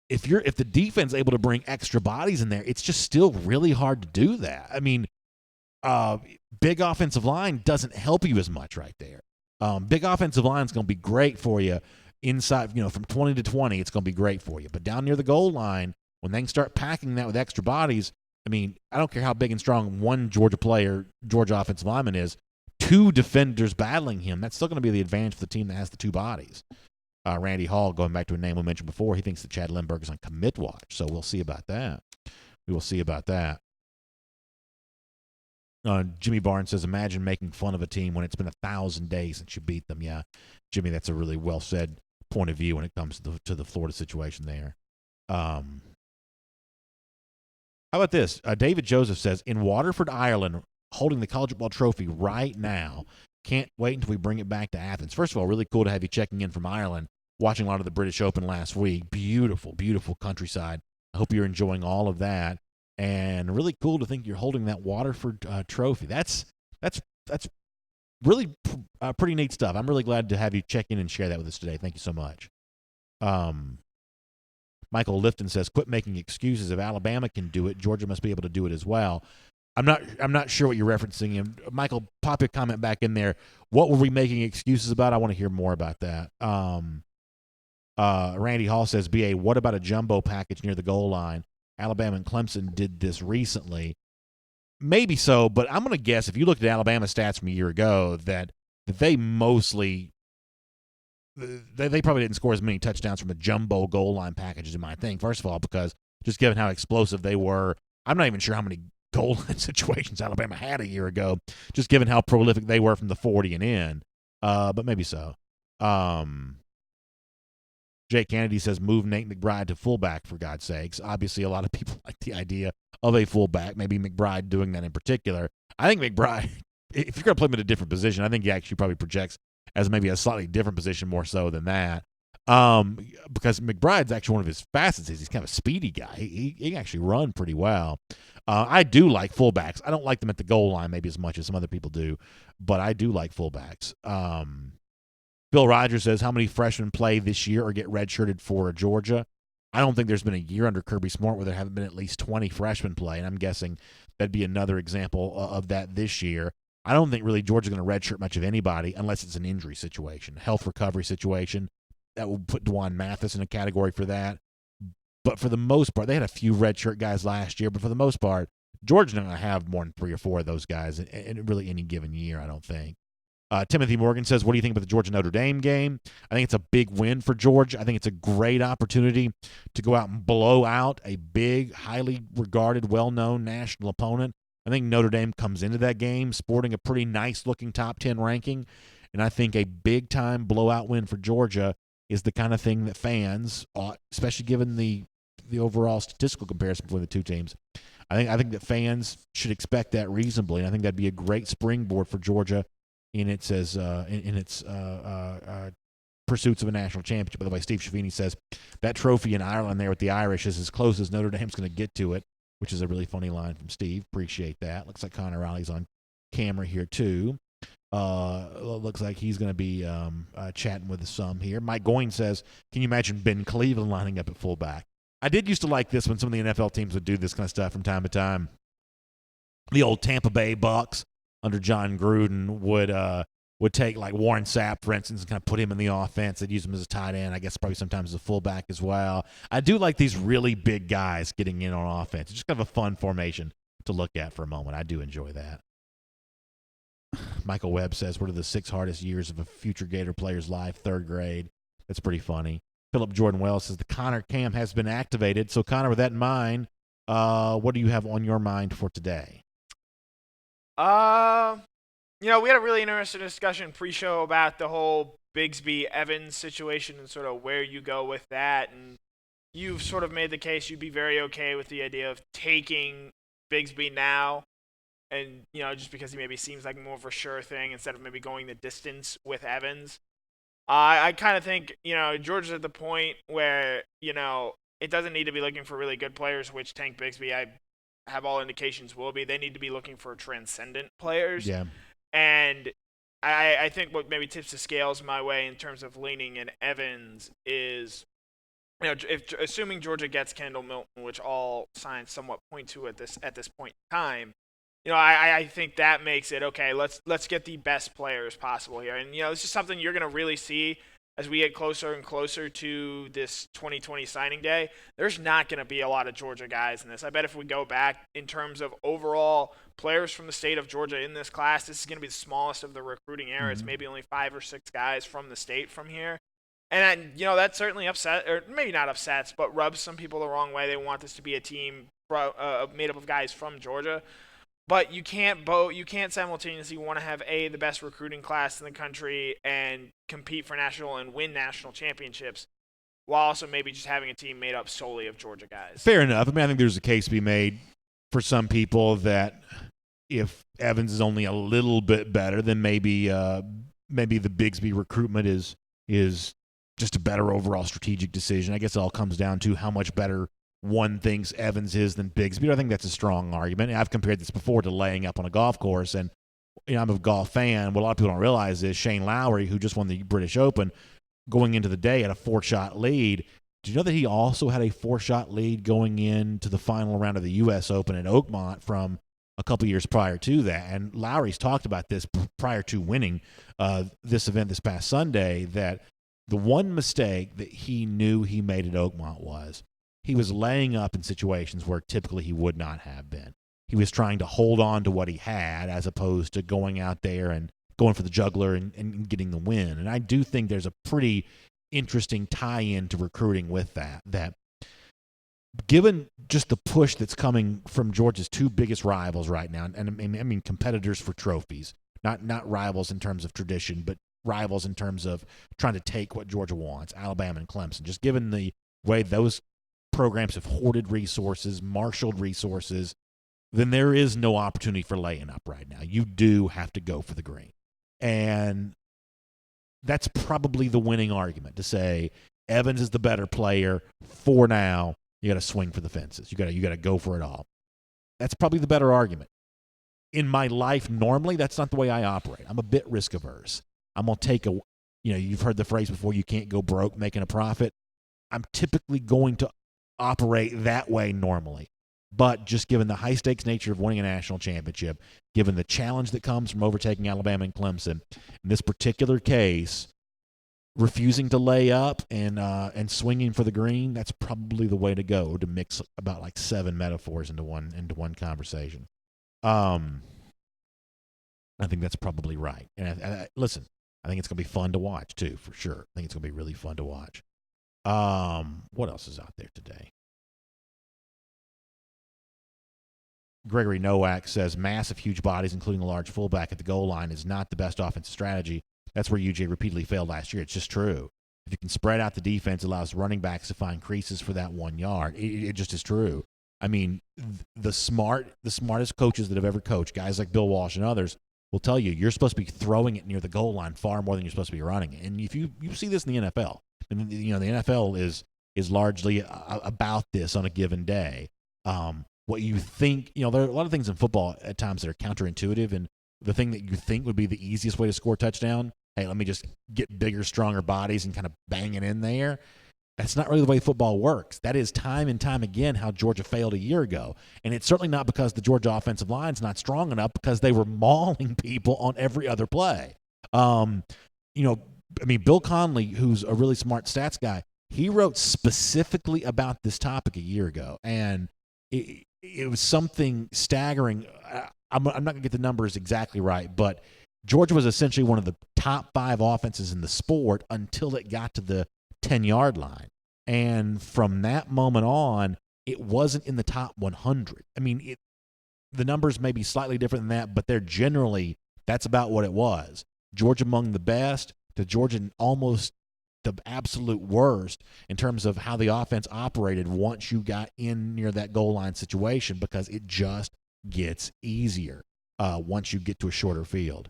if the defense is able to bring extra bodies in there, it's just still really hard to do that. I mean, big offensive line doesn't help you as much right there. Big offensive line is going to be great for you inside, from 20 to 20, it's going to be great for you. But down near the goal line, when they can start packing that with extra bodies, I mean, I don't care how big and strong one Georgia offensive lineman is, two defenders battling him, that's still going to be the advantage for the team that has the two bodies. Randy Hall, going back to a name we mentioned before, he thinks that Chad Lindbergh is on commit watch, so we'll see about that. We will see about that. Jimmy Barnes says, imagine making fun of a team when it's been 1,000 days since you beat them. Yeah, Jimmy, that's a really well-said point of view when it comes to the Florida situation there. How about this? David Joseph says, in Waterford, Ireland, holding the college football trophy right now. Can't wait until we bring it back to Athens. First of all, really cool to have you checking in from Ireland, watching a lot of the British Open last week. Beautiful, beautiful countryside. I hope you're enjoying all of that. And really cool to think you're holding that Waterford trophy. That's that's really pretty neat stuff. I'm really glad to have you check in and share that with us today. Thank you so much. Michael Lifton says, "Quit making excuses. If Alabama can do it, Georgia must be able to do it as well." I'm not sure what you're referencing. And Michael, pop your comment back in there. What were we making excuses about? I want to hear more about that. Randy Hall says, "BA, what about a jumbo package near the goal line? Alabama and Clemson did this recently." Maybe so, but I'm going to guess if you looked at Alabama stats from a year ago that they mostly they probably didn't score as many touchdowns from a jumbo goal line package as you might think. First of all, because just given how explosive they were, I'm not even sure how many goal line situations Alabama had a year ago, just given how prolific they were from the 40 and in. But maybe so. Jake Kennedy says, "Move Nate McBride to fullback, for God's sakes." Obviously, a lot of people like the idea of a fullback, maybe McBride doing that in particular. I think McBride, if you're going to play him in a different position, I think he actually probably projects as maybe a slightly different position more so than that. Because McBride's actually one of his facets is he's kind of a speedy guy. He can actually run pretty well. I do like fullbacks. I don't like them at the goal line maybe as much as some other people do, but I do like fullbacks. Bill Rogers says, "How many freshmen play this year or get redshirted for Georgia?" I don't think there's been a year under Kirby Smart where there haven't been at least 20 freshmen play, and I'm guessing that'd be another example of that this year. I don't think really Georgia's going to redshirt much of anybody unless it's an injury situation, health recovery situation. That will put Dwan Mathis in a category for that. But for the most part, they had a few redshirt guys last year, but for the most part, Georgia's not going to have more than 3 or 4 of those guys in really any given year, I don't think. Timothy Morgan says, "What do you think about the Georgia-Notre Dame game?" I think it's a big win for Georgia. I think it's a great opportunity to go out and blow out a big, highly regarded, well-known national opponent. I think Notre Dame comes into that game sporting a pretty nice-looking top 10 ranking, and I think a big-time blowout win for Georgia is the kind of thing that fans ought, especially given the overall statistical comparison between the two teams, I think that fans should expect that reasonably, and I think that'd be a great springboard for Georgia in its pursuits of a national championship. By the way, Steve Shavini says that trophy in Ireland there with the Irish is as close as Notre Dame's going to get to it, which is a really funny line from Steve. Appreciate that. Looks like Connor Riley's on camera here too. Looks like he's going to be chatting with us some here. Mike Goins says, "Can you imagine Ben Cleveland lining up at fullback?" I did used to like this when some of the NFL teams would do this kind of stuff from time to time. The old Tampa Bay Bucks under John Gruden would take like Warren Sapp, for instance, and kind of put him in the offense. They'd use him as a tight end, I guess probably sometimes as a fullback as well. I do like these really big guys getting in on offense. It's just kind of a fun formation to look at for a moment. I do enjoy that. Michael Webb says, "What are the 6 hardest years of a future Gator player's life?" 3rd grade. That's pretty funny. Philip Jordan Wells says, "The Connor cam has been activated." So, Connor, with that in mind, what do you have on your mind for today? We had a really interesting discussion pre-show about the whole Bigsby-Evans situation and sort of where you go with that. And you've sort of made the case you'd be very okay with the idea of taking Bigsby now. And, just because he maybe seems like more of a sure thing instead of maybe going the distance with Evans. I kind of think, Georgia's at the point where, it doesn't need to be looking for really good players, which Tank Bigsby, I have all indications will be. They need to be looking for transcendent players. Yeah. And I think what maybe tips the scales my way in terms of leaning in Evans is, if assuming Georgia gets Kendall Milton, which all signs somewhat point to at this point in time, I think that makes it okay. Let's get the best players possible here, and this is something you're going to really see as we get closer and closer to this 2020 signing day. There's not going to be a lot of Georgia guys in this. I bet if we go back in terms of overall players from the state of Georgia in this class, this is going to be the smallest of the recruiting era. It's maybe only 5 or 6 guys from the state from here. And that certainly upset, or maybe not upsets, but rubs some people the wrong way. They want this to be a team made up of guys from Georgia. But you can't simultaneously want to have the best recruiting class in the country and compete for national and win national championships, while also maybe just having a team made up solely of Georgia guys. Fair enough. I mean, I think there's a case to be made for some people that if Evans is only a little bit better, then maybe the Bigsby recruitment is just a better overall strategic decision. I guess it all comes down to how much better one thinks Evans is than Bigsby. I think that's a strong argument. I've compared this before to laying up on a golf course, and I'm a golf fan. What a lot of people don't realize is Shane Lowry, who just won the British Open, going into the day had a 4-shot lead. Do you know that he also had a 4-shot lead going into the final round of the U.S. Open at Oakmont from a couple years prior to that? And Lowry's talked about this prior to winning this event this past Sunday, that the one mistake that he knew he made at Oakmont was he was laying up in situations where typically he would not have been. He was trying to hold on to what he had as opposed to going out there and going for the juggler and getting the win. And I do think there's a pretty interesting tie-in to recruiting with that given just the push that's coming from Georgia's two biggest rivals right now, and I mean competitors for trophies, not rivals in terms of tradition, but rivals in terms of trying to take what Georgia wants, Alabama and Clemson, just given the way those programs have hoarded resources, marshaled resources, then there is no opportunity for laying up right now. You do have to go for the green. And that's probably the winning argument, to say Evans is the better player for now. You got to swing for the fences. You got to go for it all. That's probably the better argument. In my life, normally, that's not the way I operate. I'm a bit risk averse. I'm going to take you've heard the phrase before, you can't go broke making a profit. I'm typically going to operate that way normally. But just given the high-stakes nature of winning a national championship, given the challenge that comes from overtaking Alabama and Clemson, in this particular case, refusing to lay up and swinging for the green, that's probably the way to go, to mix about like 7 metaphors into one conversation. I think that's probably right. And listen, I think it's going to be fun to watch too, for sure. I think it's going to be really fun to watch. What else is out there today? Gregory Nowak says massive, huge bodies, including a large fullback at the goal line, is not the best offensive strategy. That's where UJ repeatedly failed last year. It's just true. If you can spread out the defense, it allows running backs to find creases for that 1 yard. It just is true. I mean, the smartest coaches that have ever coached, guys like Bill Walsh and others, will tell you you're supposed to be throwing it near the goal line far more than you're supposed to be running it. And if you see this in the NFL, and the NFL is largely about this on a given day. What you think, there are a lot of things in football at times that are counterintuitive, and the thing that you think would be the easiest way to score a touchdown, hey, let me just get bigger, stronger bodies and kind of bang it in there. That's not really the way football works. That is time and time again how Georgia failed a year ago. And it's certainly not because the Georgia offensive line's not strong enough, because they were mauling people on every other play. Bill Conley, who's a really smart stats guy, he wrote specifically about this topic a year ago. And it was something staggering. I'm not going to get the numbers exactly right, but Georgia was essentially one of the top 5 offenses in the sport until it got to the 10-yard line. And from that moment on, it wasn't in the top 100. I mean, the numbers may be slightly different than that, but that's about what it was. Georgia among the best to Georgia almost the absolute worst in terms of how the offense operated once you got in near that goal line situation, because it just gets easier once you get to a shorter field.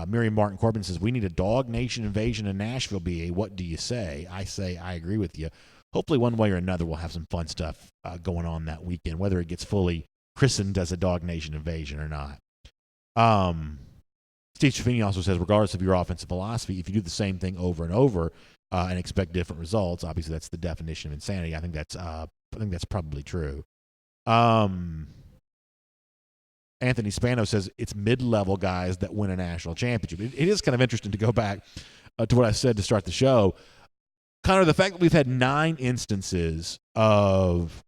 Miriam Martin Corbin says, we need a DawgNation invasion in Nashville, BA. What do you say? I say I agree with you. Hopefully one way or another we'll have some fun stuff going on that weekend, whether it gets fully christened as a DawgNation invasion or not. Steve Schifini also says, regardless of your offensive philosophy, if you do the same thing over and over and expect different results, obviously that's the definition of insanity. I think that's probably true. Anthony Spano says it's mid-level guys that win a national championship. It is kind of interesting to go back to what I said to start the show. Connor, the fact that we've had 9 instances of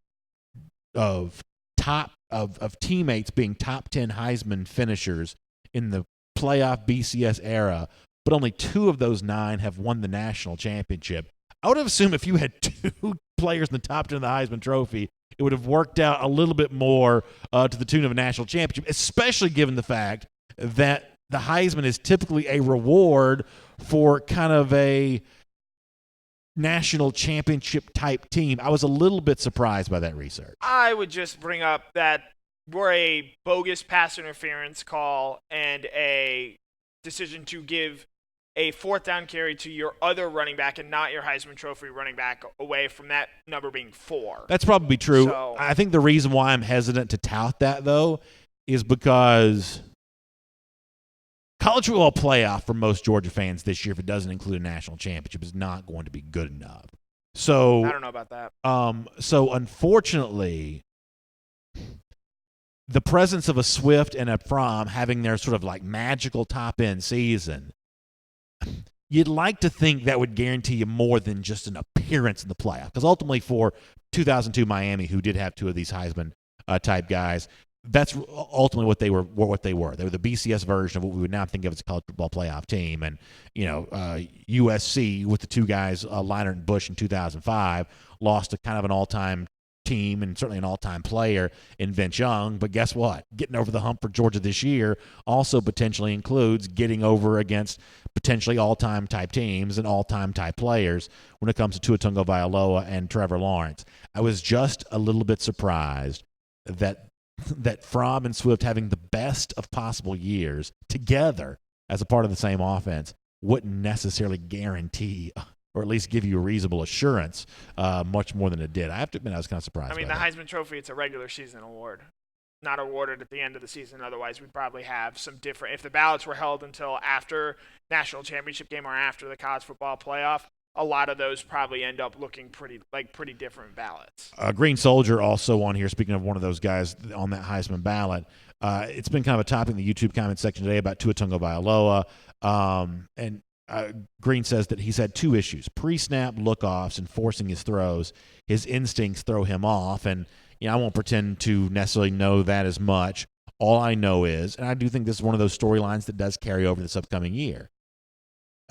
teammates being top 10 Heisman finishers in the playoff BCS era, but only 2 of those 9 have won the national championship. I would have assumed if you had 2 players in the top 10 of the Heisman Trophy, it would have worked out a little bit more to the tune of a national championship, especially given the fact that the Heisman is typically a reward for kind of a national championship type team. I was a little bit surprised by that research. I would just bring up that were a bogus pass interference call and a decision to give a 4th down carry to your other running back and not your Heisman Trophy running back away from that number being 4. That's probably true. So, I think the reason why I'm hesitant to tout that, though, is because college football playoff for most Georgia fans this year, if it doesn't include a national championship, is not going to be good enough. So I don't know about that. So unfortunately, the presence of a Swift and a Fromm having their sort of like magical top end season, you'd like to think that would guarantee you more than just an appearance in the playoff. Because ultimately, for 2002 Miami, who did have two of these Heisman type guys, that's ultimately what they were. They were the BCS version of what we would now think of as a college football playoff team. And USC with the two guys, Leinart and Bush in 2005, lost to kind of an all-time team and certainly an all-time player in Vince Young. But guess what? Getting over the hump for Georgia this year also potentially includes getting over against potentially all-time type teams and all-time type players when it comes to Tua Tagovailoa and Trevor Lawrence. I was just a little bit surprised that Fromm and Swift having the best of possible years together as a part of the same offense wouldn't necessarily guarantee or at least give you a reasonable assurance much more than it did. I have to admit I was kind of surprised. I mean, the Heisman Trophy, it's a regular season award, not awarded at the end of the season. Otherwise, we'd probably have some different – if the ballots were held until after national championship game or after the college football playoff, a lot of those probably end up looking pretty different ballots. Green Soldier also on here, speaking of one of those guys on that Heisman ballot. It's been kind of a topic in the YouTube comment section today about Tua Tagovailoa. And Green says that he's had two issues: pre-snap look-offs and forcing his throws. His instincts throw him off, and I won't pretend to necessarily know that as much. All I know is, and I do think this is one of those storylines that does carry over this upcoming year.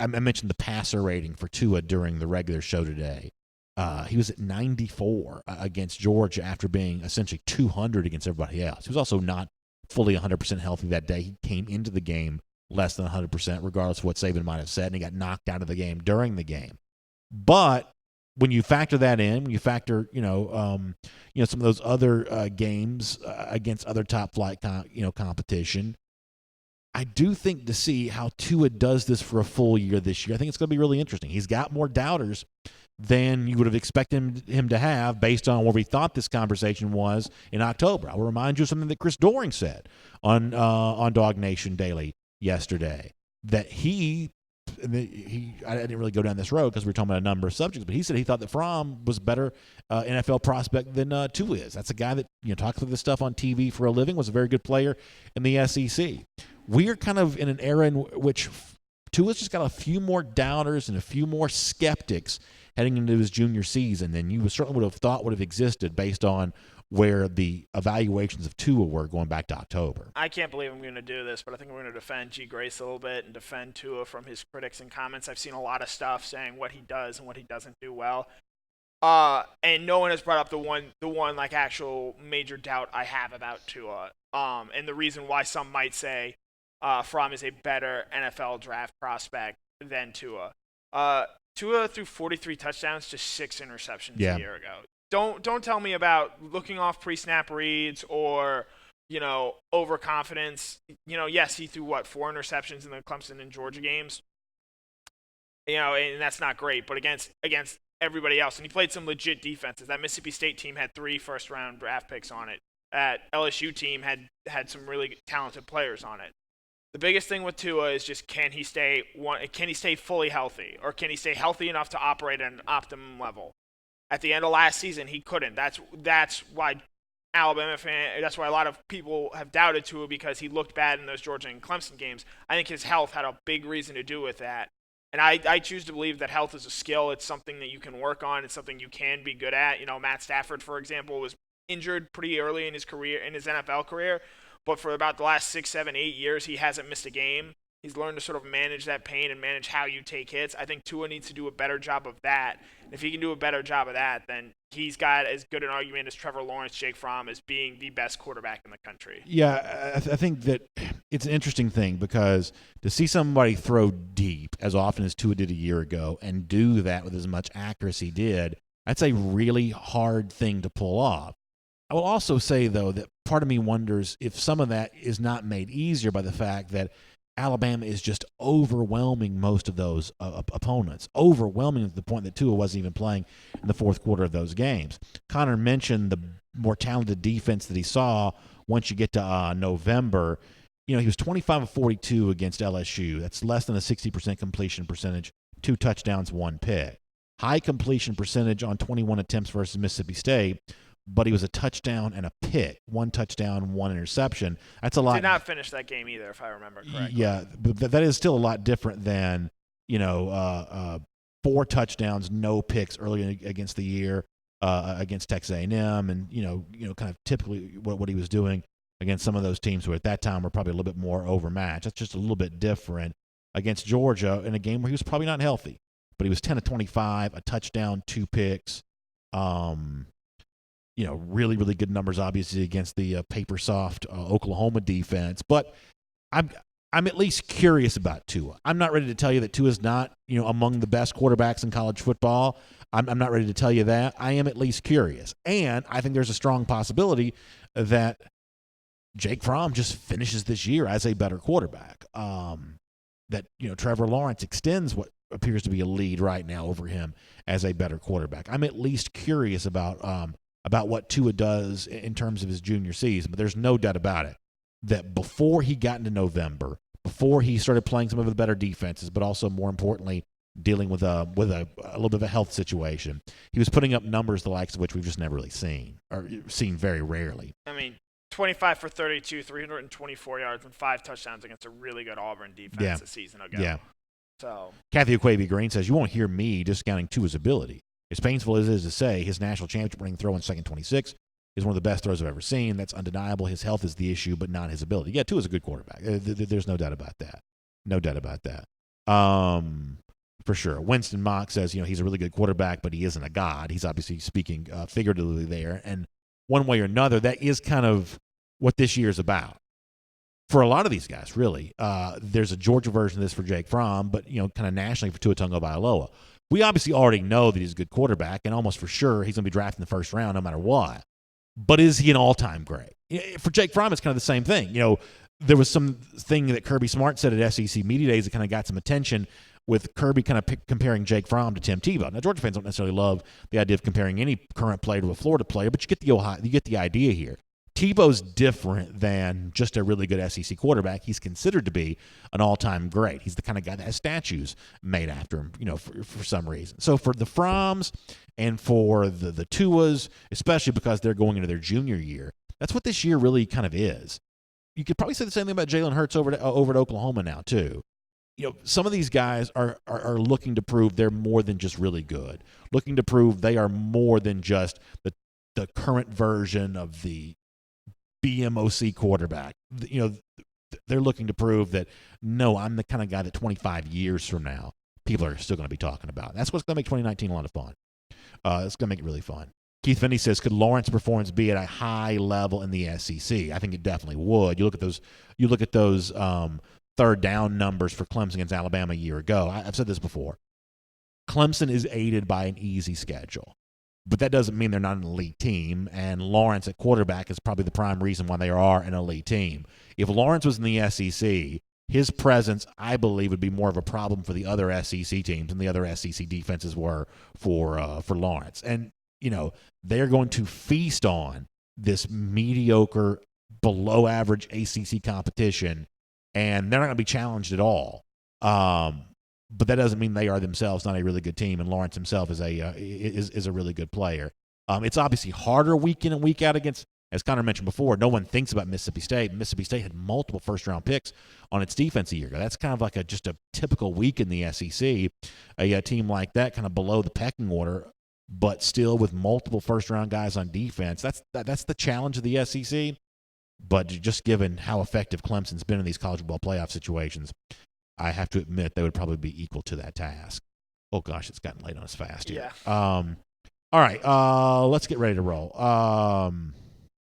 I mentioned the passer rating for Tua during the regular show today. He was at 94 against Georgia after being essentially 200 against everybody else. He was also not fully 100% healthy that day. He came into the game less than 100%, regardless of what Saban might have said, and he got knocked out of the game during the game. But when you factor that in, when you factor, some of those other games against other top flight, competition, I do think to see how Tua does this for a full year this year, I think it's going to be really interesting. He's got more doubters than you would have expected him to have based on where we thought this conversation was in October. I will remind you of something that Chris Doering said on DawgNation Daily yesterday, that I didn't really go down this road because we were talking about a number of subjects, but he said he thought that Fromm was a better NFL prospect than Tua is. That's a guy that talks about this stuff on TV for a living, was a very good player in the SEC. We are kind of in an era in which Tua's just got a few more doubters and a few more skeptics heading into his junior season than you certainly would have thought would have existed based on where the evaluations of Tua were going back to October. I can't believe I'm going to do this, but I think we're going to defend G. Grace a little bit and defend Tua from his critics and comments. I've seen a lot of stuff saying what he does and what he doesn't do well. And no one has brought up the one like actual major doubt I have about Tua. And the reason why some might say Fromm is a better NFL draft prospect than Tua. Tua threw 43 touchdowns to 6 interceptions a year ago. Don't tell me about looking off pre-snap reads or overconfidence. Yes, he threw 4 interceptions in the Clemson and Georgia games. And that's not great, but against everybody else, and he played some legit defenses. That Mississippi State team had 3 first-round draft picks on it. That LSU team had some really talented players on it. The biggest thing with Tua is just can he stay fully healthy, or can he stay healthy enough to operate at an optimum level? At the end of last season, he couldn't. That's why that's why a lot of people have doubted Tua, because he looked bad in those Georgia and Clemson games. I think his health had a big reason to do with that. And I choose to believe that health is a skill. It's something that you can work on. It's something you can be good at. Matt Stafford, for example, was injured pretty early in his career, in his NFL career. But for about the last 6, 7, 8 years, he hasn't missed a game. He's learned to sort of manage that pain and manage how you take hits. I think Tua needs to do a better job of that. And if he can do a better job of that, then he's got as good an argument as Trevor Lawrence, Jake Fromm, as being the best quarterback in the country. Yeah, I think that it's an interesting thing, because to see somebody throw deep as often as Tua did a year ago and do that with as much accuracy he did, that's a really hard thing to pull off. I will also say, though, that part of me wonders if some of that is not made easier by the fact that Alabama is just overwhelming most of those opponents, overwhelming to the point that Tua wasn't even playing in the fourth quarter of those games. Connor mentioned the more talented defense that he saw once you get to November. he was 25 of 42 against LSU. That's less than a 60% completion percentage, 2 touchdowns, 1 pick. High completion percentage on 21 attempts versus Mississippi State, but he was a touchdown and a pick. 1 touchdown, 1 interception. That's a lot. Did not finish that game either, if I remember correctly. Yeah, but that is still a lot different than, 4 touchdowns, no picks early against the year against Texas A&M, and kind of typically what he was doing against some of those teams who at that time were probably a little bit more overmatched. That's just a little bit different against Georgia in a game where he was probably not healthy. But he was 10 of 25, a touchdown, 2 picks. Really, really good numbers, obviously, against the paper-soft Oklahoma defense. But I'm at least curious about Tua. I'm not ready to tell you that Tua is not, among the best quarterbacks in college football. I'm not ready to tell you that. I am at least curious. And I think there's a strong possibility that Jake Fromm just finishes this year as a better quarterback. That Trevor Lawrence extends what appears to be a lead right now over him as a better quarterback. I'm at least curious about what Tua does in terms of his junior season, but there's no doubt about it that before he got into November, before he started playing some of the better defenses, but also more importantly dealing with a little bit of a health situation, he was putting up numbers the likes of which we've just never really seen, or seen very rarely. 25 for 32, 324 yards, and 5 touchdowns against a really good Auburn defense a season ago. Yeah. So Kathy Aquavi Green says, you won't hear me discounting Tua's ability. As painful as it is to say, his national championship winning throw in second 26 is one of the best throws I've ever seen. That's undeniable. His health is the issue, but not his ability. Yeah, Tua's a good quarterback. There's no doubt about that. No doubt about that. For sure. Winston Mock says, he's a really good quarterback, but he isn't a god. He's obviously speaking figuratively there. And one way or another, that is kind of what this year is about. For a lot of these guys, really. There's a Georgia version of this for Jake Fromm, but, kind of nationally for Tua Tagovailoa. We obviously already know that he's a good quarterback, and almost for sure he's going to be drafted in the first round no matter what. But is he an all-time great? For Jake Fromm, it's kind of the same thing. There was some thing that Kirby Smart said at SEC Media Days that kind of got some attention with Kirby kind of comparing Jake Fromm to Tim Tebow. Now, Georgia fans don't necessarily love the idea of comparing any current player to a Florida player, but you get the idea here. Tebow's different than just a really good SEC quarterback. He's considered to be an all-time great. He's the kind of guy that has statues made after him, for some reason. So for the Fromms and for the Tuas, especially because they're going into their junior year, that's what this year really kind of is. You could probably say the same thing about Jalen Hurts over at Oklahoma now too. Some of these guys are looking to prove they're more than just really good, looking to prove they are more than just the current version of the BMOC quarterback. They're looking to prove that, no, I'm the kind of guy that 25 years from now people are still going to be talking about. That's what's going to make 2019 a lot of fun. It's going to make it really fun. Keith Finney says, could Lawrence's performance be at a high level in the SEC? I think it definitely would. You look at those third down numbers for Clemson against Alabama a year ago. I've said this before. Clemson is aided by an easy schedule. But that doesn't mean they're not an elite team, and Lawrence at quarterback is probably the prime reason why they are an elite team. If Lawrence was in the SEC, his presence, I believe, would be more of a problem for the other SEC teams than the other SEC defenses were for Lawrence. And, they're going to feast on this mediocre, below-average ACC competition, and they're not going to be challenged at all. But that doesn't mean they are themselves not a really good team, and Lawrence himself is a really good player. It's obviously harder week in and week out against, as Connor mentioned before, no one thinks about Mississippi State. Mississippi State had multiple first-round picks on its defense a year ago. That's kind of like just a typical week in the SEC. A team like that, kind of below the pecking order, but still with multiple first-round guys on defense. That's the challenge of the SEC. But just given how effective Clemson's been in these college football playoff situations, I have to admit they would probably be equal to that task. Oh, gosh, it's gotten late on us fast here. Yeah. All right, let's get ready to roll.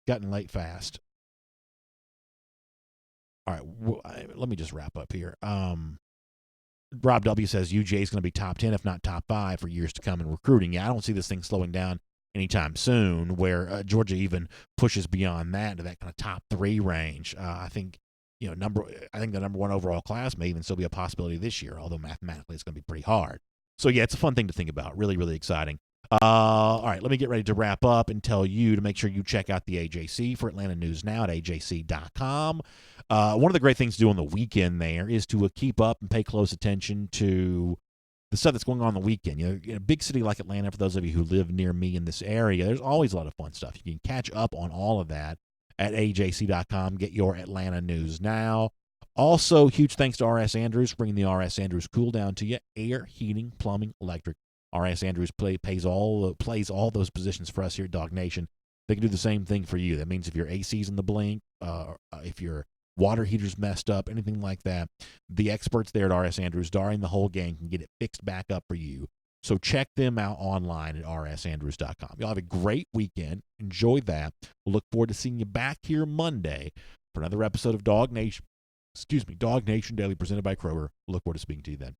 Gotten late fast. All right, let me just wrap up here. Rob W. says UGA is going to be top 10, if not top 5, for years to come in recruiting. Yeah, I don't see this thing slowing down anytime soon, where Georgia even pushes beyond that to that kind of top 3 range. I think the number 1 overall class may even still be a possibility this year, although mathematically it's going to be pretty hard. So, yeah, it's a fun thing to think about. Really, really exciting. All right, let me get ready to wrap up and tell you to make sure you check out the AJC for Atlanta News Now at ajc.com. One of the great things to do on the weekend there is to keep up and pay close attention to the stuff that's going on the weekend. In a big city like Atlanta, for those of you who live near me in this area, there's always a lot of fun stuff. You can catch up on all of that at ajc.com. Get your Atlanta News Now. Also, huge thanks to R.S. Andrews, bringing the R.S. Andrews cool down to you. Air, heating, plumbing, electric. R.S. Andrews plays all those positions for us here at DawgNation. They can do the same thing for you. That means if your AC's in the blink, if your water heater's messed up, anything like that, the experts there at R.S. Andrews during the whole game can get it fixed back up for you. So check them out online at rsandrews.com. Y'all have a great weekend. Enjoy that. We'll look forward to seeing you back here Monday for another episode of DawgNation Daily presented by Kroger. Look forward to speaking to you then.